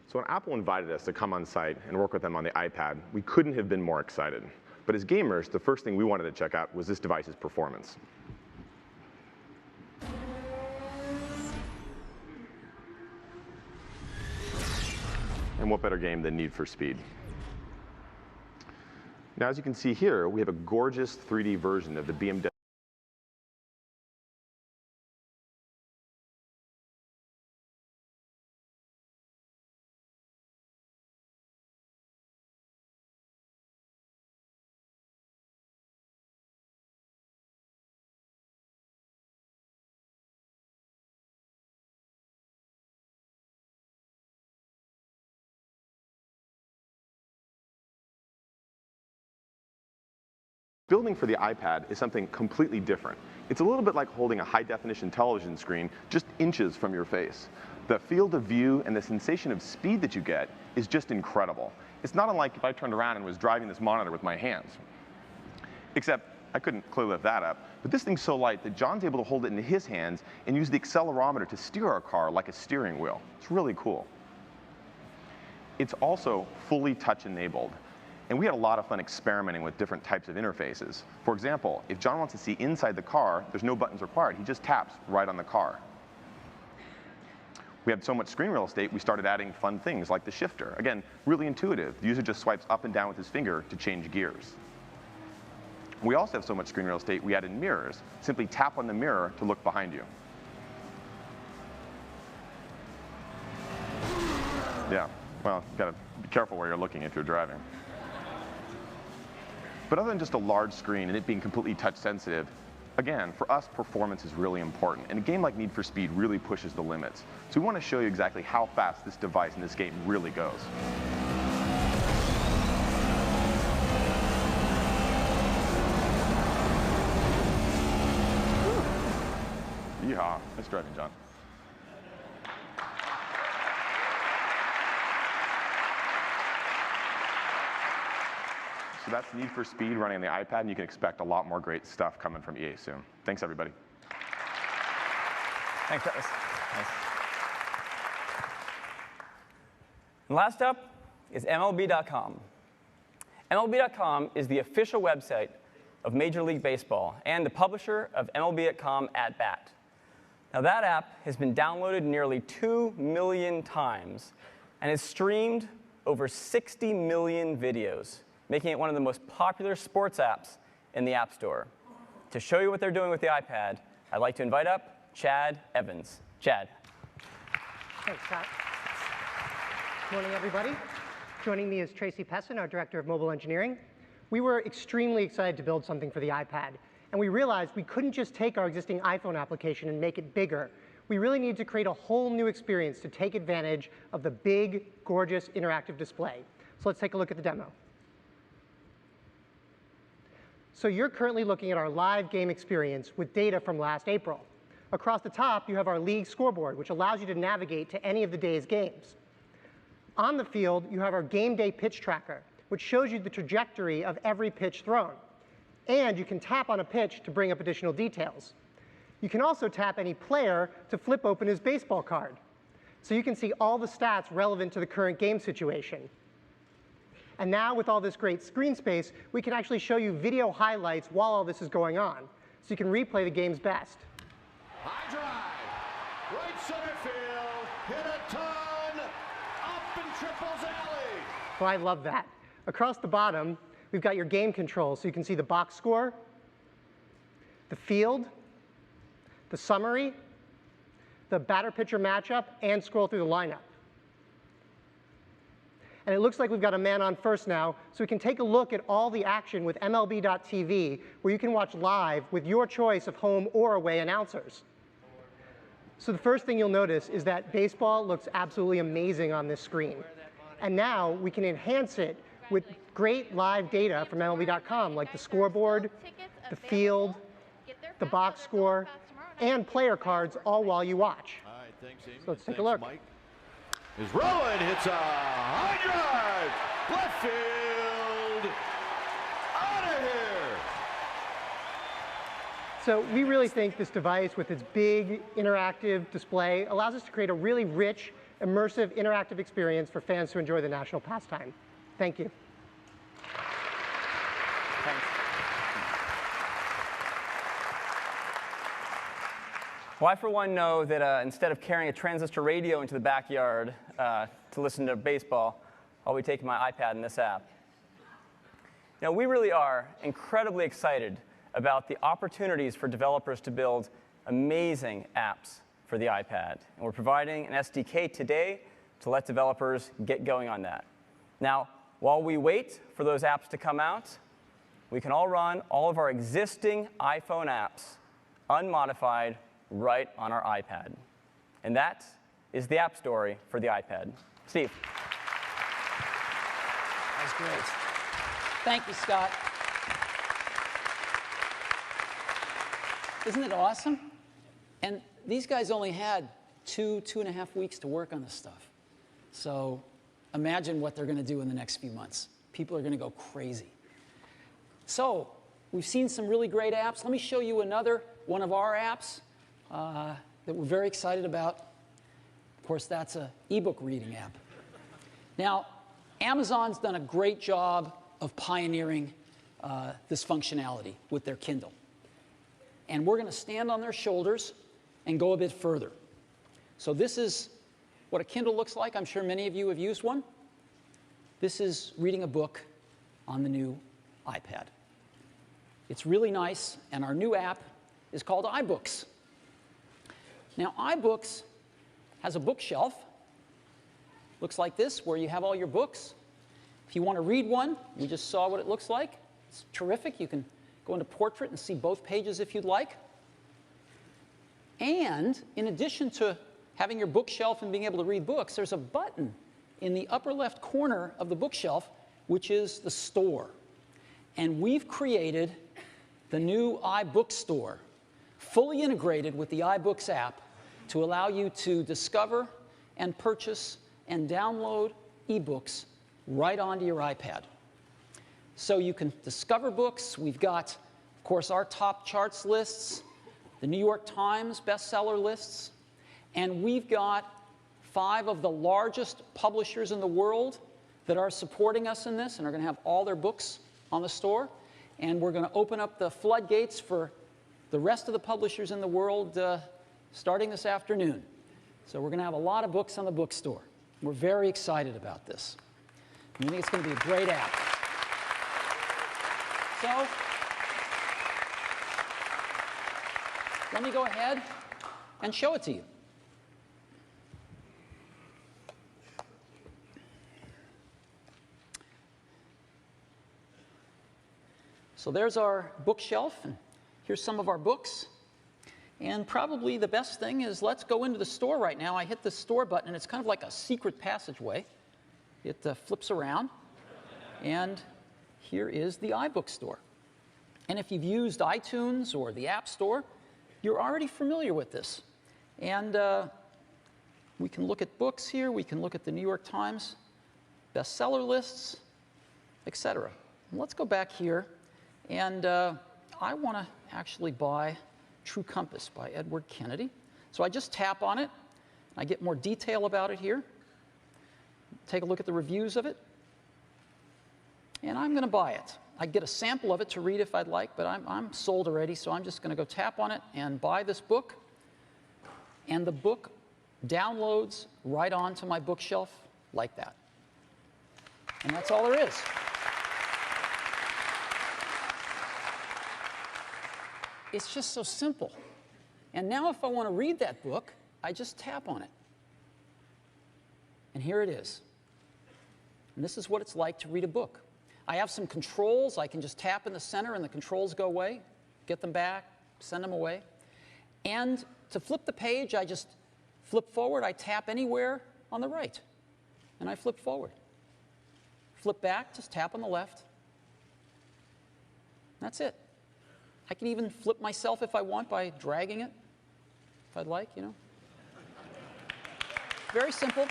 So when Apple invited us to come on site and work with them on the iPad, we couldn't have been more excited. But as gamers, the first thing we wanted to check out was this device's performance. And what better game than Need for Speed? Now, as you can see here, we have a gorgeous 3D version of the BMW. Building for the iPad is something completely different. It's a little bit like holding a high-definition television screen just inches from your face. The field of view and the sensation of speed that you get is just incredible. It's not unlike if I turned around and was driving this monitor with my hands. Except I couldn't clearly lift that up, but this thing's so light that John's able to hold it in his hands and use the accelerometer to steer our car like a steering wheel. It's really cool. It's also fully touch-enabled. And we had a lot of fun experimenting with different types of interfaces. For example, if John wants to see inside the car, there's no buttons required. He just taps right on the car. We had so much screen real estate, we started adding fun things like the shifter. Again, really intuitive. The user just swipes up and down with his finger to change gears. We also have so much screen real estate, we added mirrors. Simply tap on the mirror to look behind you. Yeah, well, you gotta be careful where you're looking if you're driving. But other than just a large screen and it being completely touch sensitive, again, for us, performance is really important. And a game like Need for Speed really pushes the limits. So we want to show you exactly how fast this device in this game really goes. Yeehaw. Nice driving, John. So that's Need for Speed running on the iPad, and you can expect a lot more great stuff coming from EA soon. Thanks, everybody. Thanks, Travis. Nice. And last up is MLB.com. MLB.com is the official website of Major League Baseball and the publisher of MLB.com At Bat. Now, that app has been downloaded nearly 2 million times and has streamed over 60 million videos, making it one of the most popular sports apps in the App Store. To show you what they're doing with the iPad, I'd like to invite up Chad Evans. Chad. Thanks, Scott. Good morning, everybody. Joining me is Tracy Pessin, our Director of Mobile Engineering. We were extremely excited to build something for the iPad, and we realized we couldn't just take our existing iPhone application and make it bigger. We really needed to create a whole new experience to take advantage of the big, gorgeous, interactive display. So let's take a look at the demo. So you're currently looking at our live game experience with data from last April. Across the top, you have our league scoreboard, which allows you to navigate to any of the day's games. On the field, you have our game day pitch tracker, which shows you the trajectory of every pitch thrown. And you can tap on a pitch to bring up additional details. You can also tap any player to flip open his baseball card. So you can see all the stats relevant to the current game situation. And now, with all this great screen space, we can actually show you video highlights while all this is going on. So you can replay the game's best. High drive, right center field, hit a ton, up in triples alley. Well, I love that. Across the bottom, we've got your game controls, so you can see the box score, the field, the summary, the batter-pitcher matchup, and scroll through the lineup. And it looks like we've got a man on first now, so we can take a look at all the action with MLB.tv, where you can watch live with your choice of home or away announcers. So the first thing you'll notice is that baseball looks absolutely amazing on this screen. And now we can enhance it with great live data from MLB.com, like the scoreboard, the field, the box score, and player cards, all while you watch. All right, thanks, Amy. So let's take a look. Mike. Is rolling, hits a high drive, left field, out of here. So we really think this device, with its big interactive display, allows us to create a really rich, immersive, interactive experience for fans to enjoy the national pastime. Thank you. Thanks. Well, I, for one, know that instead of carrying a transistor radio into the backyard to listen to baseball, I'll be taking my iPad and this app. Now, we really are incredibly excited about the opportunities for developers to build amazing apps for the iPad. And we're providing an SDK today to let developers get going on that. Now, while we wait for those apps to come out, we can all run all of our existing iPhone apps unmodified right on our iPad. And that is the app story for the iPad. Steve. That's great. Thank you, Scott. Isn't it awesome? And these guys only had 2.5 weeks to work on this stuff. So imagine what they're going to do in the next few months. People are going to go crazy. So we've seen some really great apps. Let me show you another one of our apps that we're very excited about. Of course, that's an ebook reading app. Now, Amazon's done a great job of pioneering this functionality with their Kindle. And we're going to stand on their shoulders and go a bit further. So this is what a Kindle looks like. I'm sure many of you have used one. This is reading a book on the new iPad. It's really nice, and our new app is called iBooks. Now, iBooks has a bookshelf. Looks like this, where you have all your books. If you want to read one, we just saw what it looks like. It's terrific. You can go into Portrait and see both pages if you'd like. And in addition to having your bookshelf and being able to read books, there's a button in the upper left corner of the bookshelf, which is the store. And we've created the new iBook Store, fully integrated with the iBooks app to allow you to discover and purchase and download ebooks right onto your iPad. So you can discover books. We've got, of course, our top charts lists, the New York Times bestseller lists, and we've got 5 of the largest publishers in the world that are supporting us in this and are going to have all their books on the store. And we're going to open up the floodgates for the rest of the publishers in the world starting this afternoon. So we're going to have a lot of books on the bookstore. We're very excited about this. We think it's going to be a great app. So let me go ahead and show it to you. So there's our bookshelf, and here's some of our books. And probably the best thing is let's go into the store right now. I hit the store button, and it's kind of like a secret passageway. It flips around, and here is the iBook Store. And if you've used iTunes or the App Store, you're already familiar with this. And we can look at books here. We can look at the New York Times bestseller lists, etc. Let's go back here. And I want to actually buy True Compass by Edward Kennedy. So I just tap on it. I get more detail about it here. Take a look at the reviews of it. And I'm going to buy it. I get a sample of it to read if I'd like, but I'm sold already, so I'm just going to go tap on it and buy this book. And the book downloads right onto my bookshelf like that. And that's all there is. It's just so simple. And now if I want to read that book, I just tap on it. And here it is. And this is what it's like to read a book. I have some controls. I can just tap in the center and the controls go away, get them back, send them away. And to flip the page, I just flip forward. I tap anywhere on the right, and I flip forward. Flip back, just tap on the left. That's it. I can even flip myself if I want by dragging it, if I'd like, you know. Very simple.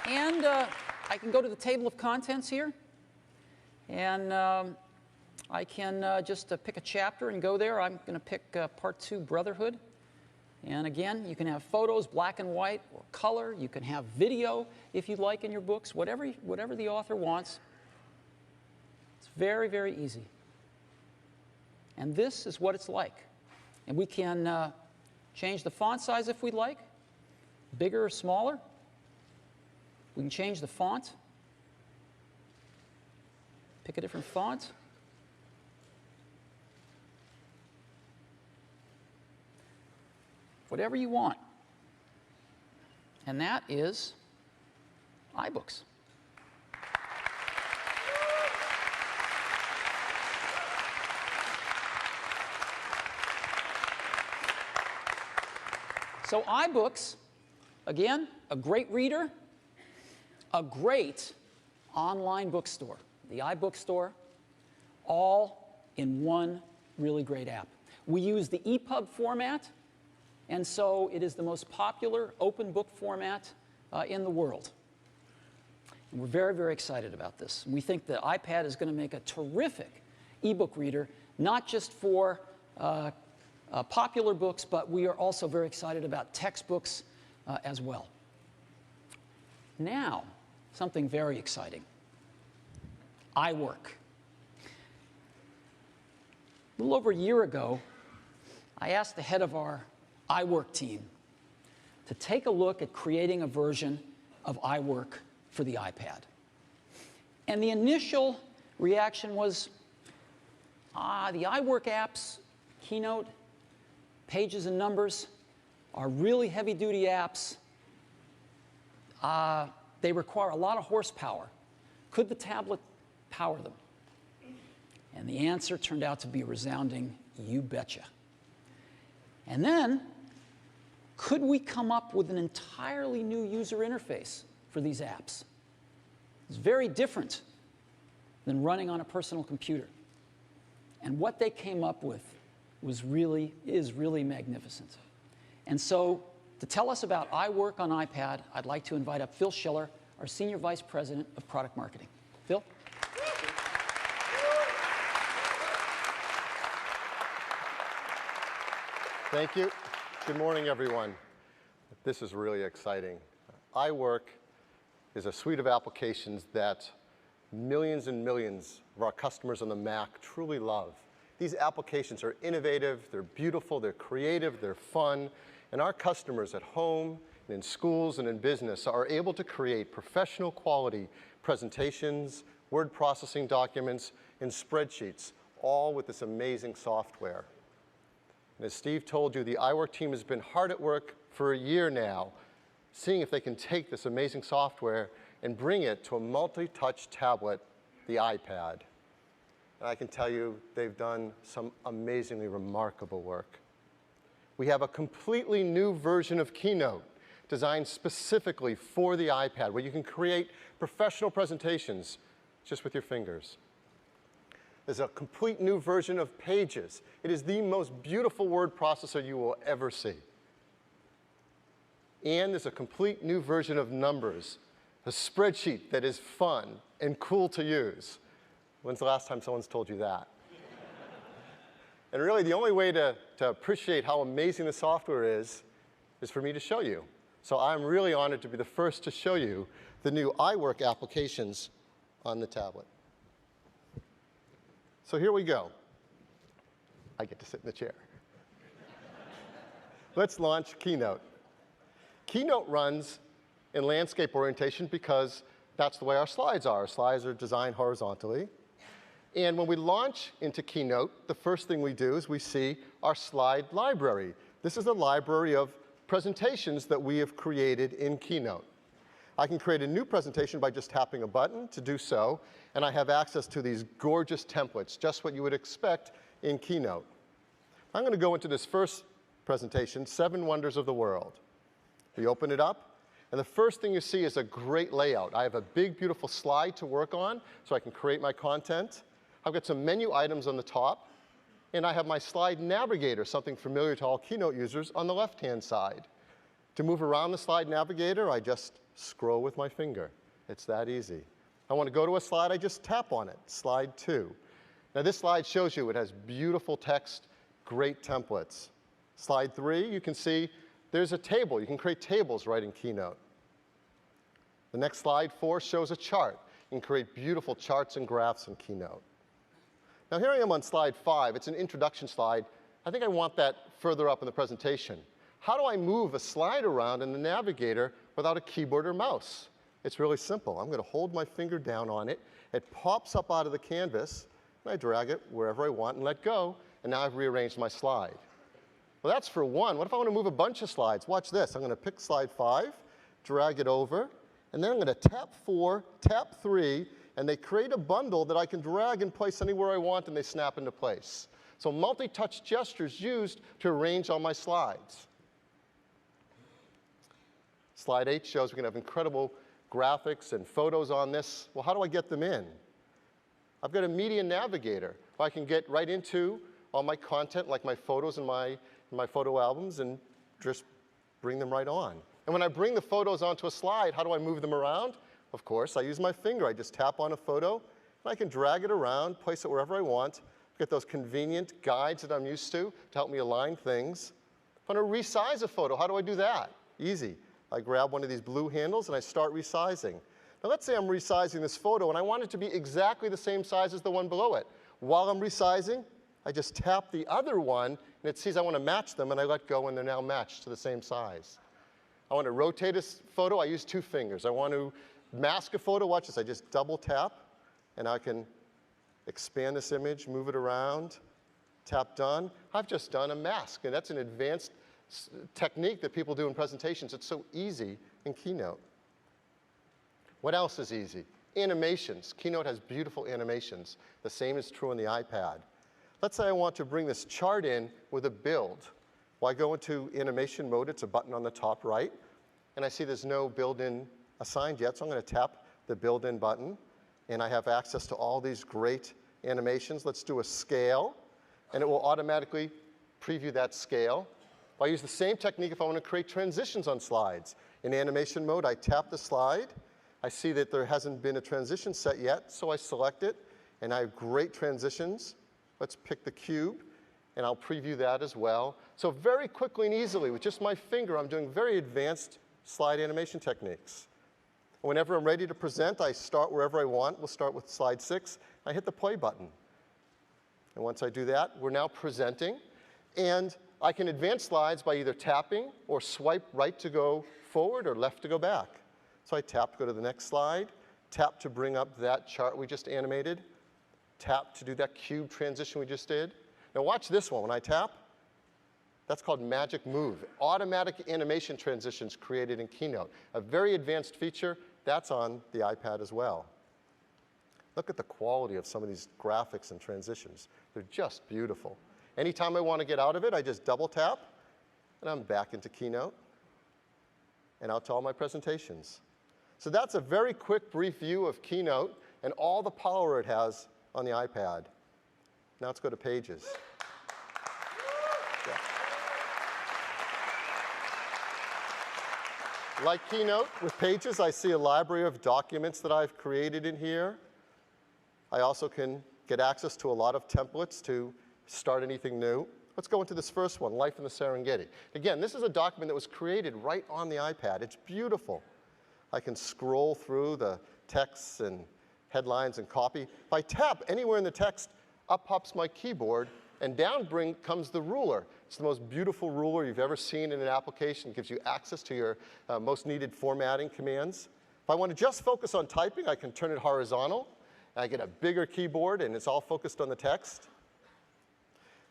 And I can go to the table of contents here, and I can just pick a chapter and go there. I'm going to pick Part 2, Brotherhood. And again, you can have photos, black and white, or color. You can have video, if you'd like, in your books, whatever the author wants. It's very, very easy. And this is what it's like. And we can change the font size if we'd like, bigger or smaller. We can change the font. Pick a different font. Whatever you want. And that is iBooks. So iBooks, again, a great reader, a great online bookstore, the iBook Store, all in one really great app. We use the EPUB format, and so it is the most popular open book format in the world. And we're very, very excited about this. We think the iPad is going to make a terrific ebook reader, not just for popular books, but we are also very excited about textbooks as well. Now, something very exciting. iWork. A little over a year ago, I asked the head of our iWork team to take a look at creating a version of iWork for the iPad. And the initial reaction was, the iWork apps, Keynote, Pages and Numbers, are really heavy-duty apps. They require a lot of horsepower. Could the tablet power them? And the answer turned out to be a resounding, you betcha. And then, could we come up with an entirely new user interface for these apps? It's very different than running on a personal computer. And what they came up with is really magnificent. And so, to tell us about iWork on iPad, I'd like to invite up Phil Schiller, our Senior Vice President of Product Marketing. Phil? Thank you. Good morning, everyone. This is really exciting. iWork is a suite of applications that millions and millions of our customers on the Mac truly love. These applications are innovative, they're beautiful, they're creative, they're fun, and our customers at home, and in schools, and in business are able to create professional quality presentations, word processing documents, and spreadsheets, all with this amazing software. And as Steve told you, the iWork team has been hard at work for a year now, seeing if they can take this amazing software and bring it to a multi-touch tablet, the iPad. And I can tell you, they've done some amazingly remarkable work. We have a completely new version of Keynote designed specifically for the iPad, where you can create professional presentations just with your fingers. There's a complete new version of Pages. It is the most beautiful word processor you will ever see. And there's a complete new version of Numbers, a spreadsheet that is fun and cool to use. When's the last time someone's told you that? And really, the only way to appreciate how amazing the software is for me to show you. So I'm really honored to be the first to show you the new iWork applications on the tablet. So here we go. I get to sit in the chair. Let's launch Keynote. Keynote runs in landscape orientation because that's the way our slides are. Our slides are designed horizontally. And when we launch into Keynote, the first thing we do is we see our slide library. This is a library of presentations that we have created in Keynote. I can create a new presentation by just tapping a button to do so, and I have access to these gorgeous templates, just what you would expect in Keynote. I'm going to go into this first presentation, 7 Wonders of the World. We open it up, and the first thing you see is a great layout. I have a big, beautiful slide to work on, so I can create my content. I've got some menu items on the top, and I have my slide navigator, something familiar to all Keynote users, on the left-hand side. To move around the slide navigator, I just scroll with my finger. It's that easy. I want to go to a slide, I just tap on it, slide 2. Now this slide shows you it has beautiful text, great templates. Slide 3, you can see there's a table. You can create tables right in Keynote. The next slide, 4, shows a chart. You can create beautiful charts and graphs in Keynote. Now here I am on slide 5. It's an introduction slide. I think I want that further up in the presentation. How do I move a slide around in the navigator without a keyboard or mouse? It's really simple. I'm going to hold my finger down on it. It pops up out of the canvas, and I drag it wherever I want and let go, and now I've rearranged my slide. Well, that's for one. What if I want to move a bunch of slides? Watch this. I'm going to pick slide 5, drag it over, and then I'm going to tap 4, tap 3, and they create a bundle that I can drag and place anywhere I want, and they snap into place. So multi-touch gestures used to arrange all my slides. Slide 8 shows we can have incredible graphics and photos on this. Well, how do I get them in? I've got a media navigator. I can get right into all my content, like my photos and my photo albums, and just bring them right on. And when I bring the photos onto a slide, how do I move them around? Of course, I use my finger. I just tap on a photo, and I can drag it around, place it wherever I want, get those convenient guides that I'm used to help me align things. If I want to resize a photo, how do I do that? Easy. I grab one of these blue handles, and I start resizing. Now, let's say I'm resizing this photo, and I want it to be exactly the same size as the one below it. While I'm resizing, I just tap the other one, and it sees I want to match them, and I let go, and they're now matched to the same size. I want to rotate a photo. I use 2 fingers. I want to mask a photo. Watch this. I just double tap, and I can expand this image, move it around, tap done. I've just done a mask, and that's an advanced technique that people do in presentations. It's so easy in Keynote. What else is easy? Animations. Keynote has beautiful animations. The same is true on the iPad. Let's say I want to bring this chart in with a build. Well, I go into animation mode. It's a button on the top right. And I see there's no build-in assigned yet, so I'm going to tap the build-in button. And I have access to all these great animations. Let's do a scale. And it will automatically preview that scale. I use the same technique if I want to create transitions on slides. In animation mode, I tap the slide. I see that there hasn't been a transition set yet, so I select it. And I have great transitions. Let's pick the cube, and I'll preview that as well. So very quickly and easily, with just my finger, I'm doing very advanced slide animation techniques. Whenever I'm ready to present, I start wherever I want. We'll start with slide 6. I hit the play button. And once I do that, we're now presenting. And I can advance slides by either tapping or swipe right to go forward or left to go back. So I tap to go to the next slide, tap to bring up that chart we just animated, tap to do that cube transition we just did. Now watch this one. When I tap, that's called Magic Move. Automatic animation transitions created in Keynote. A very advanced feature. That's on the iPad as well. Look at the quality of some of these graphics and transitions. They're just beautiful. Anytime I want to get out of it, I just double tap, and I'm back into Keynote, and out to all my presentations. So that's a very quick, brief view of Keynote and all the power it has on the iPad. Now let's go to Pages. Yeah. Like Keynote, with Pages, I see a library of documents that I've created in here. I also can get access to a lot of templates to start anything new. Let's go into this first one, Life in the Serengeti. Again, this is a document that was created right on the iPad. It's beautiful. I can scroll through the texts and headlines and copy. If I tap anywhere in the text, up pops my keyboard, and down comes the ruler. It's the most beautiful ruler you've ever seen in an application. It gives you access to your most needed formatting commands. If I want to just focus on typing, I can turn it horizontal. And I get a bigger keyboard, and it's all focused on the text.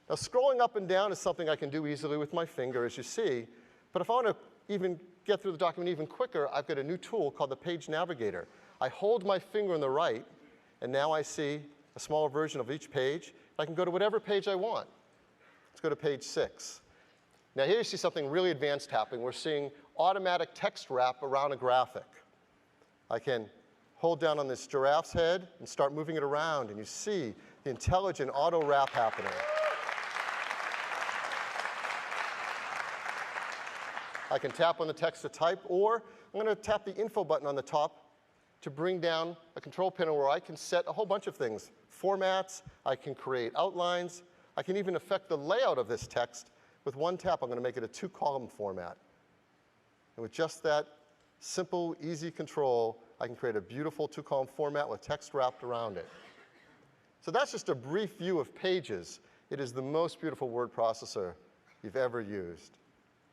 Now, scrolling up and down is something I can do easily with my finger, as you see. But if I want to even get through the document even quicker, I've got a new tool called the Page Navigator. I hold my finger on the right, and now I see a smaller version of each page. I can go to whatever page I want. Let's go to page 6. Now, here you see something really advanced happening. We're seeing automatic text wrap around a graphic. I can hold down on this giraffe's head and start moving it around, and you see the intelligent auto wrap happening. I can tap on the text to type, or I'm going to tap the info button on the top to bring down a control panel where I can set a whole bunch of things. Formats, I can create outlines, I can even affect the layout of this text. With one tap, I'm going to make it a 2-column format. And with just that simple, easy control, I can create a beautiful 2-column format with text wrapped around it. So that's just a brief view of Pages. It is the most beautiful word processor you've ever used.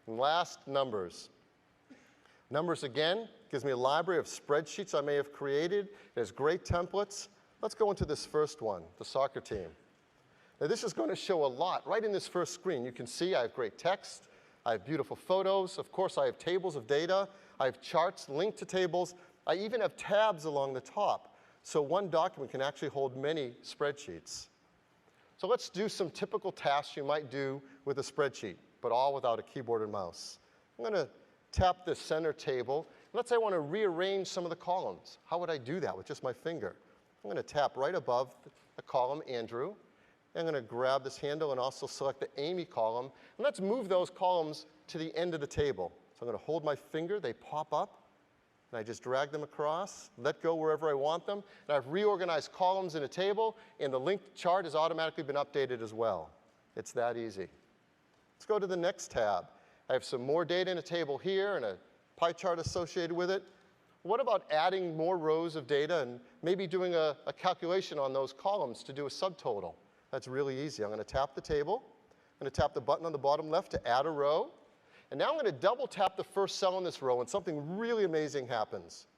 And last, Numbers. Numbers, again, gives me a library of spreadsheets I may have created. It has great templates. Let's go into this first one, the soccer team. Now, this is going to show a lot right in this first screen. You can see I have great text. I have beautiful photos. Of course, I have tables of data. I have charts linked to tables. I even have tabs along the top. So one document can actually hold many spreadsheets. So let's do some typical tasks you might do with a spreadsheet, but all without a keyboard and mouse. I'm going to tap the center table. Let's say I want to rearrange some of the columns. How would I do that with just my finger? I'm going to tap right above the column Andrew, I'm going to grab this handle and also select the Amy column. And let's move those columns to the end of the table. So I'm going to hold my finger. They pop up. And I just drag them across, let go wherever I want them. And I've reorganized columns in a table, and the linked chart has automatically been updated as well. It's that easy. Let's go to the next tab. I have some more data in a table here and a pie chart associated with it. What about adding more rows of data and maybe doing a calculation on those columns to do a subtotal? That's really easy. I'm going to tap the table. I'm going to tap the button on the bottom left to add a row. And now I'm going to double tap the first cell in this row, and something really amazing happens.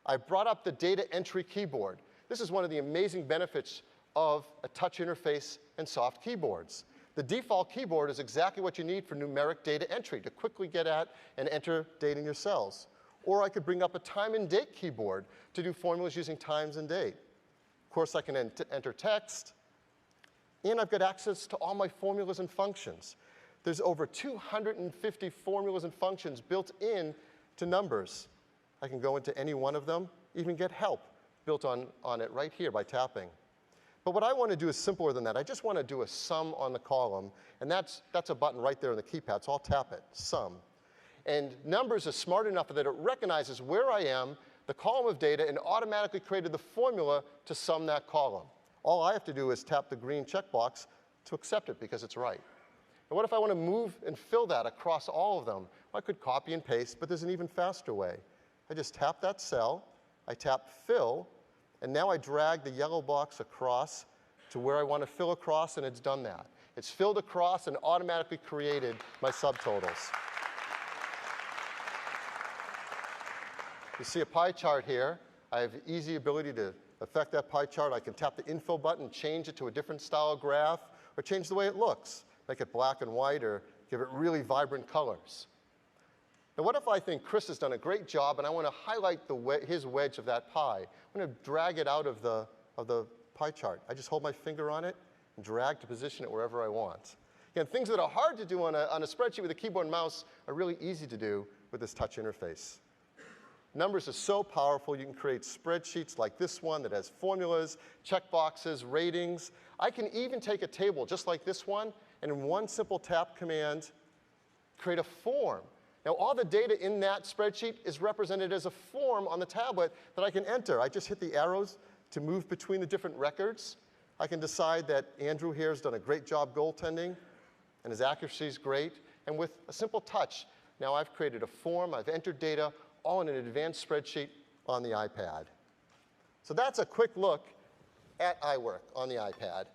I brought up the data entry keyboard. This is one of the amazing benefits of a touch interface and soft keyboards. The default keyboard is exactly what you need for numeric data entry, to quickly get at and enter data in your cells. Or I could bring up a time and date keyboard to do formulas using times and date. Of course, I can enter text. And I've got access to all my formulas and functions. There's over 250 formulas and functions built in to numbers. I can go into any one of them, even get help built on it right here by tapping. But what I want to do is simpler than that. I just want to do a sum on the column, and that's a button right there on the keypad, so I'll tap it, sum. And Numbers is smart enough that it recognizes where I am, the column of data, and automatically created the formula to sum that column. All I have to do is tap the green checkbox to accept it because it's right. And what if I want to move and fill that across all of them? Well, I could copy and paste, but there's an even faster way. I just tap that cell, I tap Fill, and now I drag the yellow box across to where I want to fill across, and it's done that. It's filled across and automatically created my subtotals. You see a pie chart here. I have easy ability to affect that pie chart. I can tap the Info button, change it to a different style graph, or change the way it looks. Make it black and white or give it really vibrant colors. Now what if I think Chris has done a great job and I want to highlight his wedge of that pie? I'm going to drag it out of the pie chart. I just hold my finger on it and drag to position it wherever I want. Again, things that are hard to do on a spreadsheet with a keyboard and mouse are really easy to do with this touch interface. Numbers are so powerful, you can create spreadsheets like this one that has formulas, checkboxes, ratings. I can even take a table just like this one, and in one simple tap command, create a form. Now, all the data in that spreadsheet is represented as a form on the tablet that I can enter. I just hit the arrows to move between the different records. I can decide that Andrew here has done a great job goaltending, and his accuracy is great. And with a simple touch, now I've created a form, I've entered data, all in an advanced spreadsheet on the iPad. So that's a quick look at iWork on the iPad.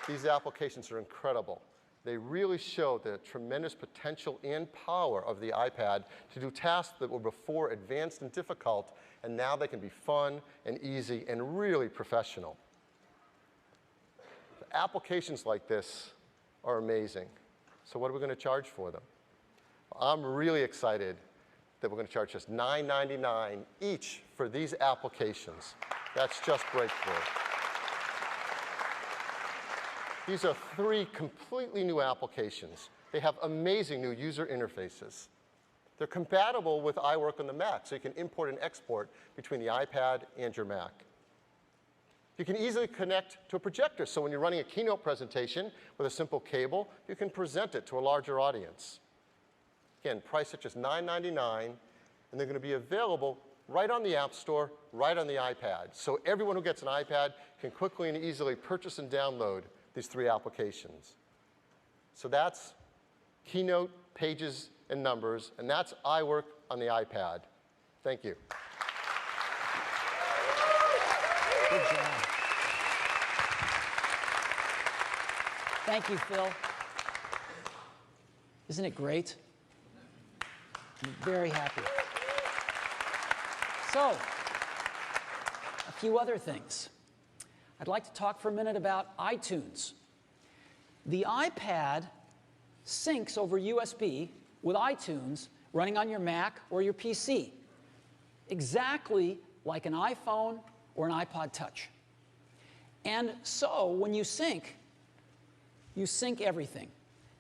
These applications are incredible. They really show the tremendous potential and power of the iPad to do tasks that were before advanced and difficult, and now they can be fun and easy and really professional. Applications like this are amazing. So what are we going to charge for them? I'm really excited that we're going to charge just $9.99 each for these applications. That's just breakthrough. These are 3 completely new applications. They have amazing new user interfaces. They're compatible with iWork on the Mac, so you can import and export between the iPad and your Mac. You can easily connect to a projector, so when you're running a keynote presentation with a simple cable, you can present it to a larger audience. Again, priced at just $9.99, and they're going to be available right on the App Store, right on the iPad. So everyone who gets an iPad can quickly and easily purchase and download these 3 applications. So that's Keynote, Pages, and Numbers, and that's iWork on the iPad. Thank you. Good job. Thank you, Phil. Isn't it great? I'm very happy. So, a few other things. I'd like to talk for a minute about iTunes. The iPad syncs over USB with iTunes running on your Mac or your PC, exactly like an iPhone or an iPod Touch. And so when you sync everything.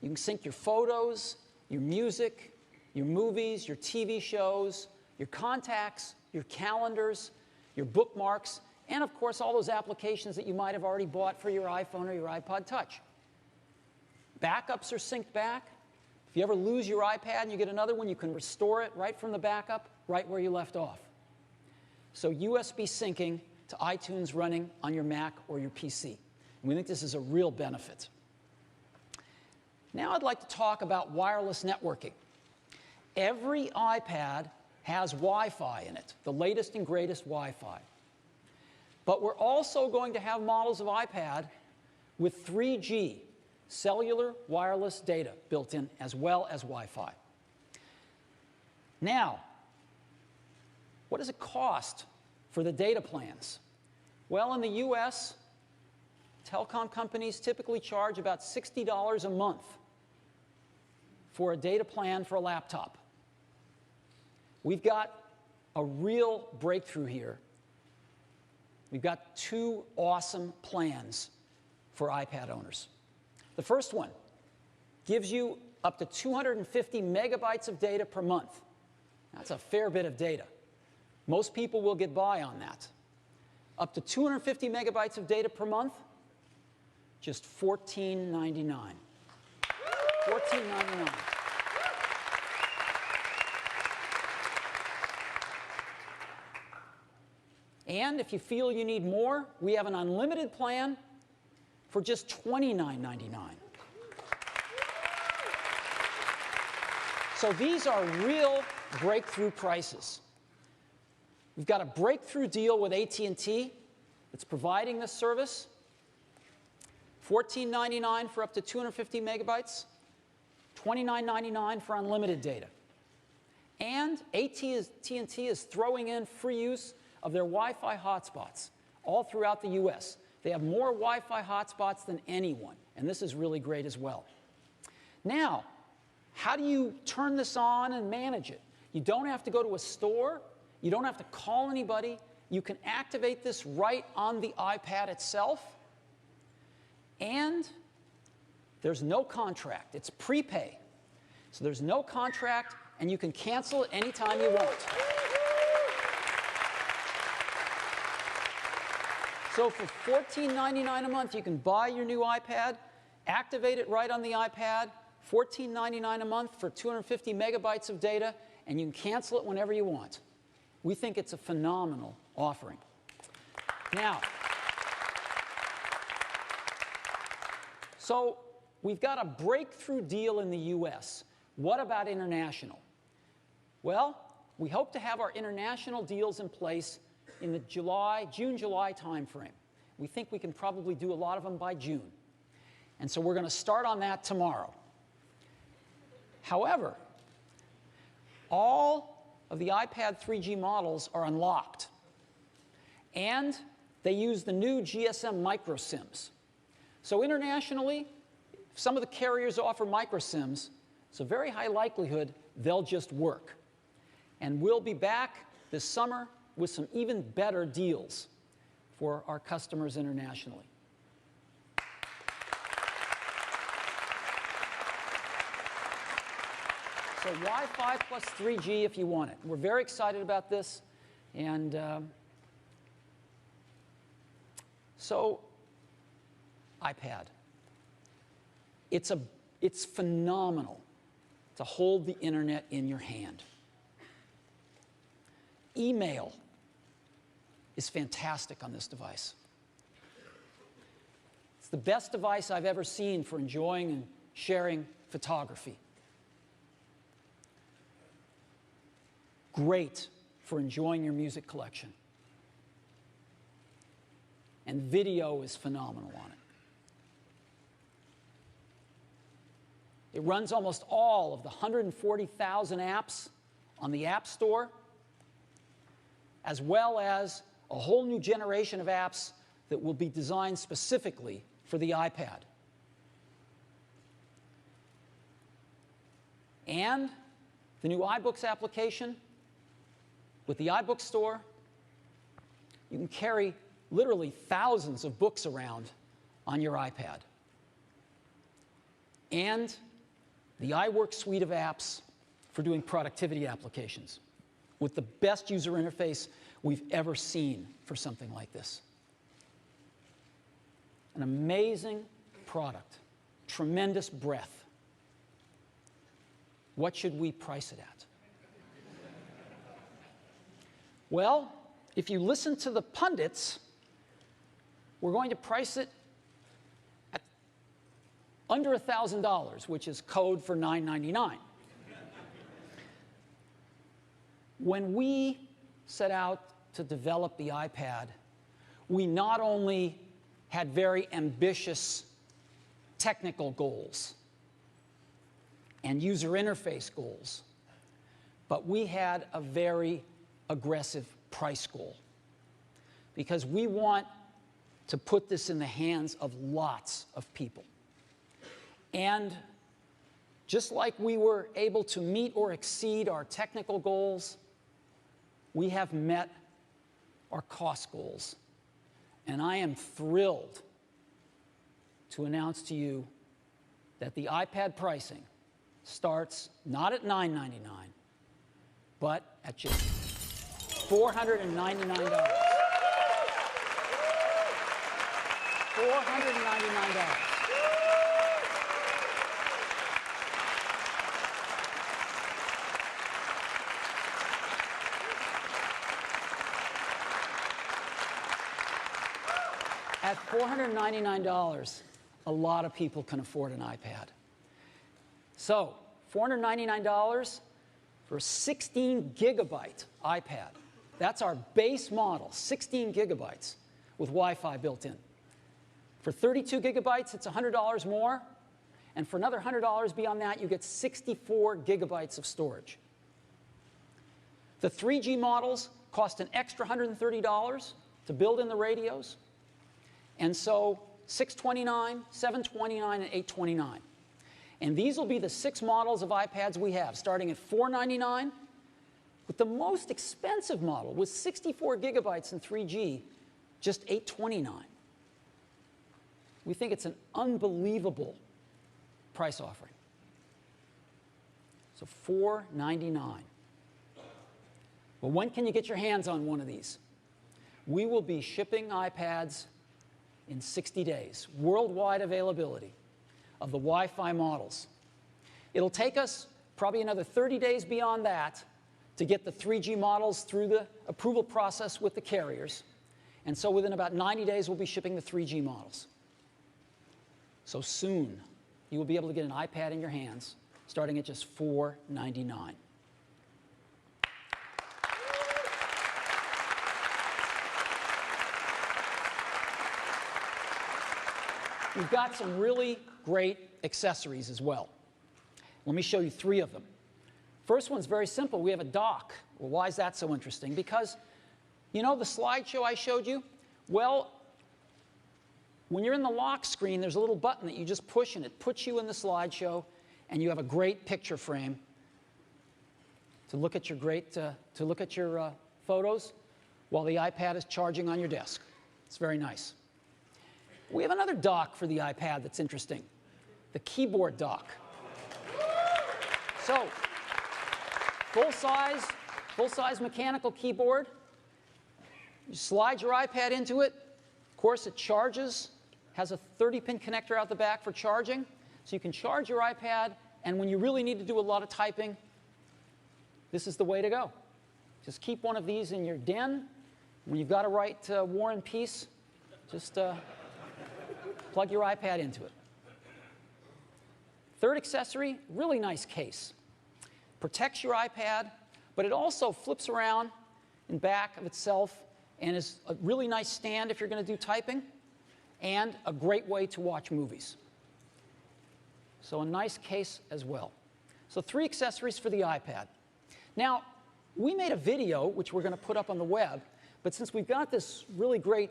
You can sync your photos, your music, your movies, your TV shows, your contacts, your calendars, your bookmarks, and of course all those applications that you might have already bought for your iPhone or your iPod Touch. Backups are synced back. If you ever lose your iPad and you get another one, you can restore it right from the backup, right where you left off. So USB syncing to iTunes running on your Mac or your PC. And we think this is a real benefit. Now I'd like to talk about wireless networking. Every iPad has Wi-Fi in it, the latest and greatest Wi-Fi. But we're also going to have models of iPad with 3G, cellular wireless data built in, as well as Wi-Fi. Now, what does it cost for the data plans? Well, in the US, telecom companies typically charge about $60 a month for a data plan for a laptop. We've got a real breakthrough here. We've got two awesome plans for iPad owners. The first one gives you up to 250 megabytes of data per month. That's a fair bit of data. Most people will get by on that. Up to 250 megabytes of data per month, just $14.99. $14.99. And if you feel you need more, we have an unlimited plan for just $29.99. So these are real breakthrough prices. We've got a breakthrough deal with AT&T that's providing this service. $14.99 for up to 250 megabytes, $29.99 for unlimited data. And AT&T is throwing in free use of their Wi-Fi hotspots all throughout the US. They have more Wi-Fi hotspots than anyone, and this is really great as well. Now, how do you turn this on and manage it? You don't have to go to a store. You don't have to call anybody. You can activate this right on the iPad itself. And there's no contract. It's prepay. So there's no contract, and you can cancel it anytime you want. So for $14.99 a month, you can buy your new iPad, activate it right on the iPad, $14.99 a month for 250 megabytes of data, and you can cancel it whenever you want. We think it's a phenomenal offering. Now, so we've got a breakthrough deal in the US. What about international? Well, we hope to have our international deals in place in the June-July timeframe. We think we can probably do a lot of them by June. And so we're going to start on that tomorrow. However, all of the iPad 3G models are unlocked. And they use the new GSM micro SIMs. So internationally, if some of the carriers offer micro SIMs, it's a very high likelihood they'll just work. And we'll be back this summer with some even better deals for our customers internationally. So Wi-Fi plus 3G if you want it. We're very excited about this. And so iPad. It's phenomenal to hold the internet in your hand. Email is fantastic on this device. It's the best device I've ever seen for enjoying and sharing photography. Great for enjoying your music collection. And video is phenomenal on it. It runs almost all of the 140,000 apps on the App Store, as well as a whole new generation of apps that will be designed specifically for the iPad. And the new iBooks application, with the iBook Store, you can carry literally thousands of books around on your iPad. And the iWork suite of apps for doing productivity applications. with the best user interface we've ever seen for something like this. An amazing product, tremendous breadth. What should we price it at? Well, if you listen to the pundits, we're going to price it at under $1,000, which is code for $999. When we set out to develop the iPad, we not only had very ambitious technical goals and user interface goals, but we had a very aggressive price goal, because we want to put this in the hands of lots of people. And just like we were able to meet or exceed our technical goals, we have met our cost goals. And I am thrilled to announce to you that the iPad pricing starts not at $999, but at just $499. $499. At $499, a lot of people can afford an iPad. So, $499 for a 16 gigabyte iPad. That's our base model, 16 gigabytes with Wi-Fi built in. For 32 gigabytes, it's $100 more. And for another $100 beyond that, you get 64 gigabytes of storage. The 3G models cost an extra $130 to build in the radios. And so $629, $729, and $829. And these will be the 6 models of iPads we have, starting at $499, with the most expensive model with 64 gigabytes and 3G, just $829. We think it's an unbelievable price offering. So $499. Well, when can you get your hands on one of these? We will be shipping iPads in 60 days, worldwide availability of the Wi-Fi models. It'll take us probably another 30 days beyond that to get the 3G models through the approval process with the carriers. And so within about 90 days, we'll be shipping the 3G models. So soon, you will be able to get an iPad in your hands, starting at just $499. We've got some really great accessories as well. Let me show you 3 of them. First one's very simple. We have a dock. Well, why is that so interesting? Because, you know the slideshow I showed you? Well, when you're in the lock screen, there's a little button that you just push, and it puts you in the slideshow, and you have a great picture frame to look at your photos while the iPad is charging on your desk. It's very nice. We have another dock for the iPad that's interesting, the keyboard dock. So, full-size mechanical keyboard. You slide your iPad into it. Of course, it charges, has a 30-pin connector out the back for charging. So you can charge your iPad, and when you really need to do a lot of typing, this is the way to go. Just keep one of these in your den. When you've got to write War and Peace, just plug your iPad into it. Third accessory, really nice case. Protects your iPad, but it also flips around in back of itself and is a really nice stand if you're going to do typing, and a great way to watch movies. So a nice case as well. So 3 accessories for the iPad. Now, we made a video, which we're going to put up on the web, but since we've got this really great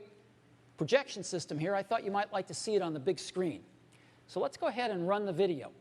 projection system here, I thought you might like to see it on the big screen. So let's go ahead and run the video.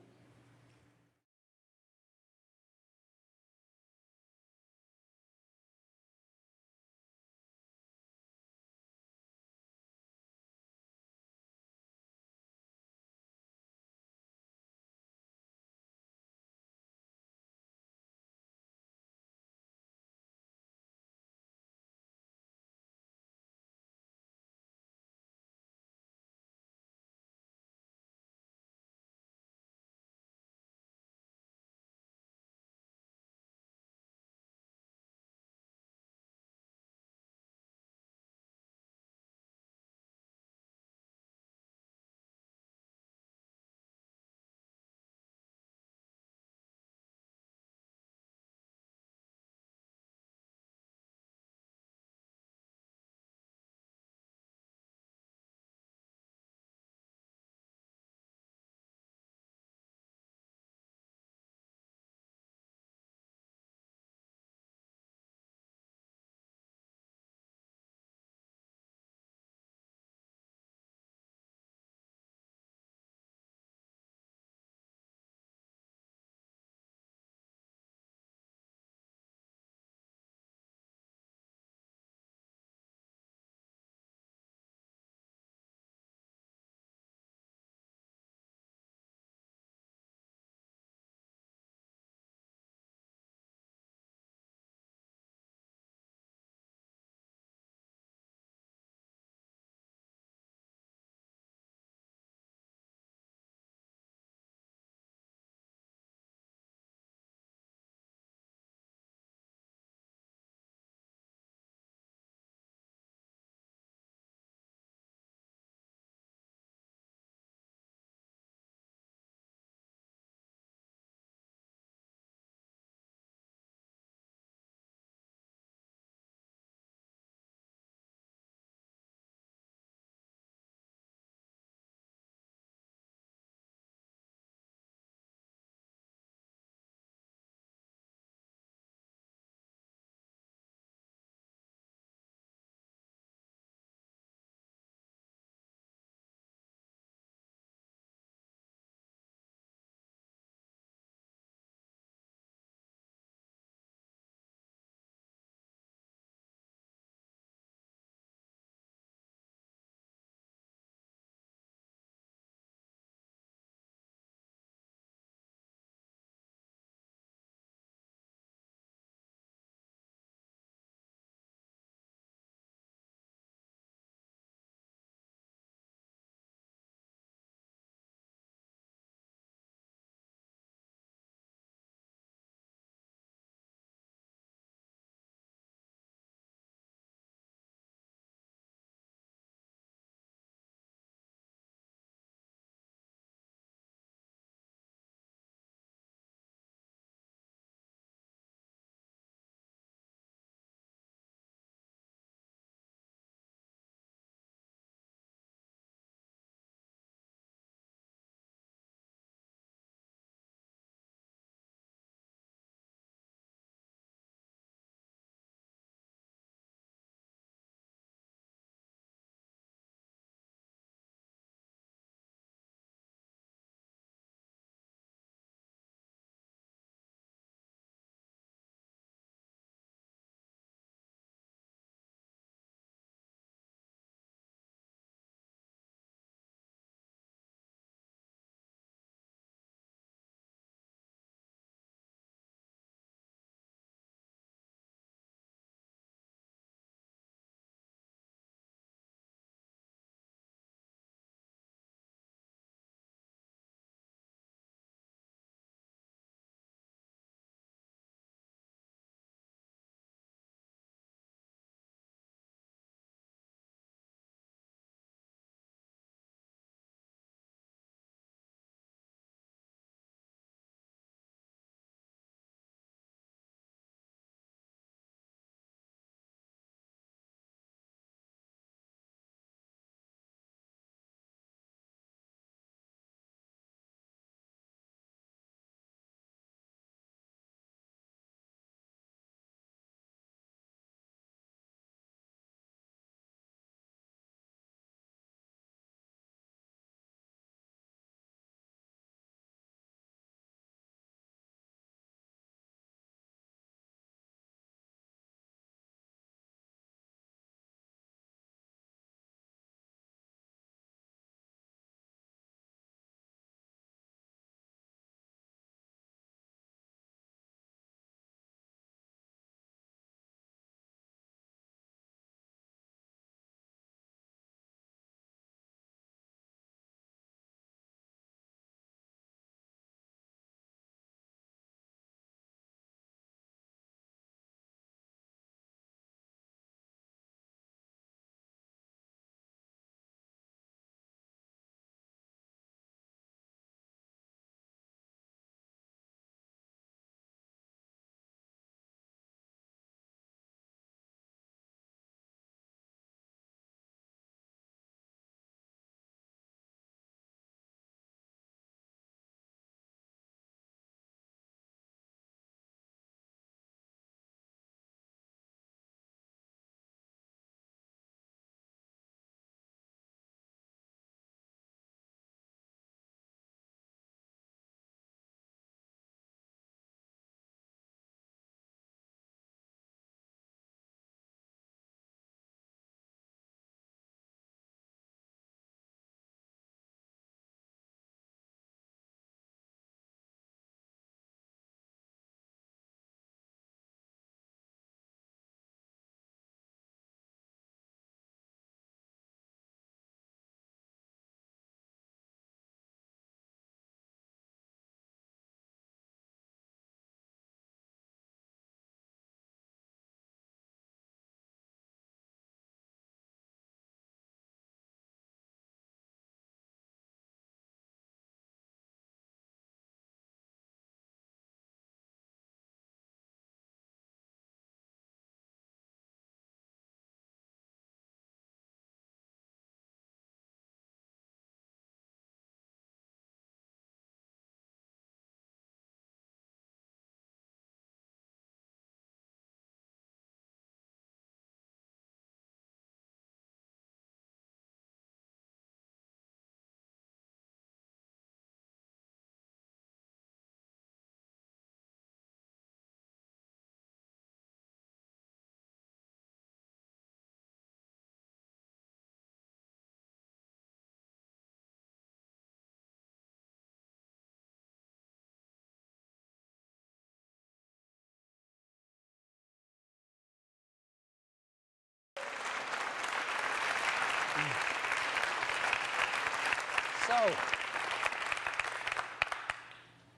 So,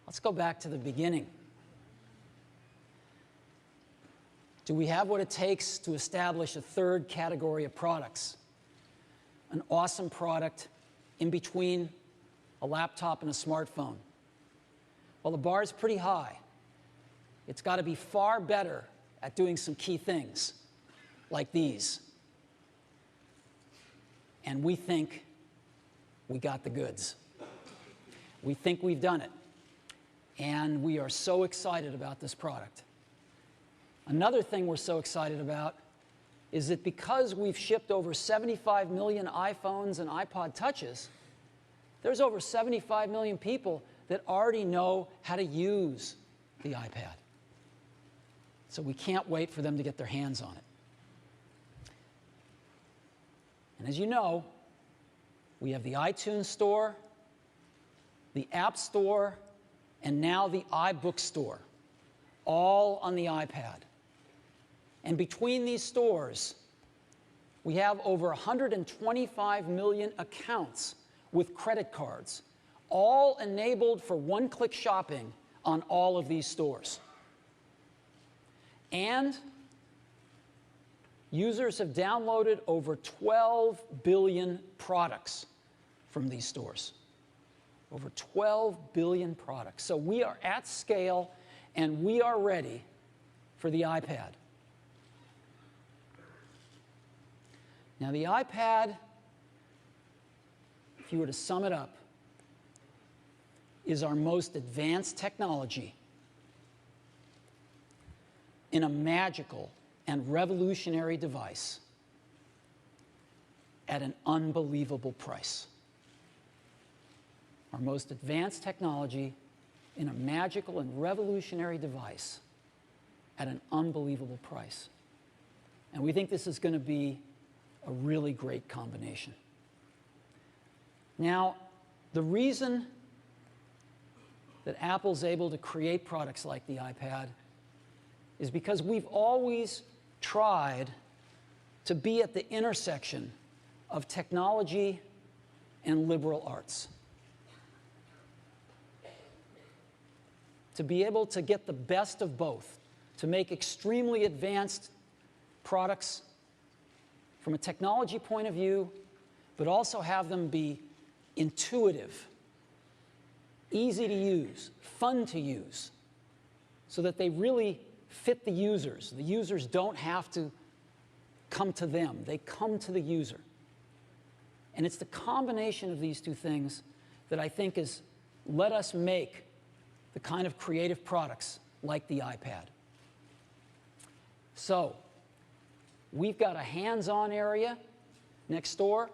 let's go back to the beginning. Do we have what it takes to establish a third category of products? An awesome product in between a laptop and a smartphone? Well, the bar is pretty high. It's got to be far better at doing some key things, like these. And we think we got the goods. We think we've done it. And we are so excited about this product. Another thing we're so excited about is that because we've shipped over 75 million iPhones and iPod Touches, there's over 75 million people that already know how to use the iPad. So we can't wait for them to get their hands on it. And as you know, we have the iTunes Store, the App Store, and now the iBook Store, all on the iPad. And between these stores, we have over 125 million accounts with credit cards, all enabled for one-click shopping on all of these stores. And users have downloaded over 12 billion products from these stores. Over 12 billion products. So we are at scale, and we are ready for the iPad. Now, the iPad, if you were to sum it up, is our most advanced technology in a magical and revolutionary device at an unbelievable price. Our most advanced technology in a magical and revolutionary device at an unbelievable price. And we think this is going to be a really great combination. Now, the reason that Apple's able to create products like the iPad is because we've always tried to be at the intersection of technology and liberal arts. To be able to get the best of both, to make extremely advanced products from a technology point of view, but also have them be intuitive, easy to use, fun to use, so that they really fit the users. The users don't have to come to them. They come to the user. And it's the combination of these two things that I think has let us make the kind of creative products like the iPad. So, we've got a hands-on area next door.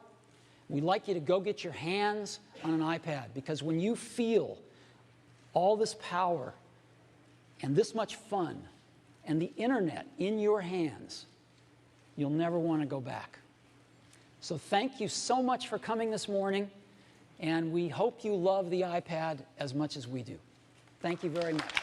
We'd like you to go get your hands on an iPad, because when you feel all this power and this much fun and the internet in your hands, you'll never want to go back. So thank you so much for coming this morning, and we hope you love the iPad as much as we do. Thank you very much.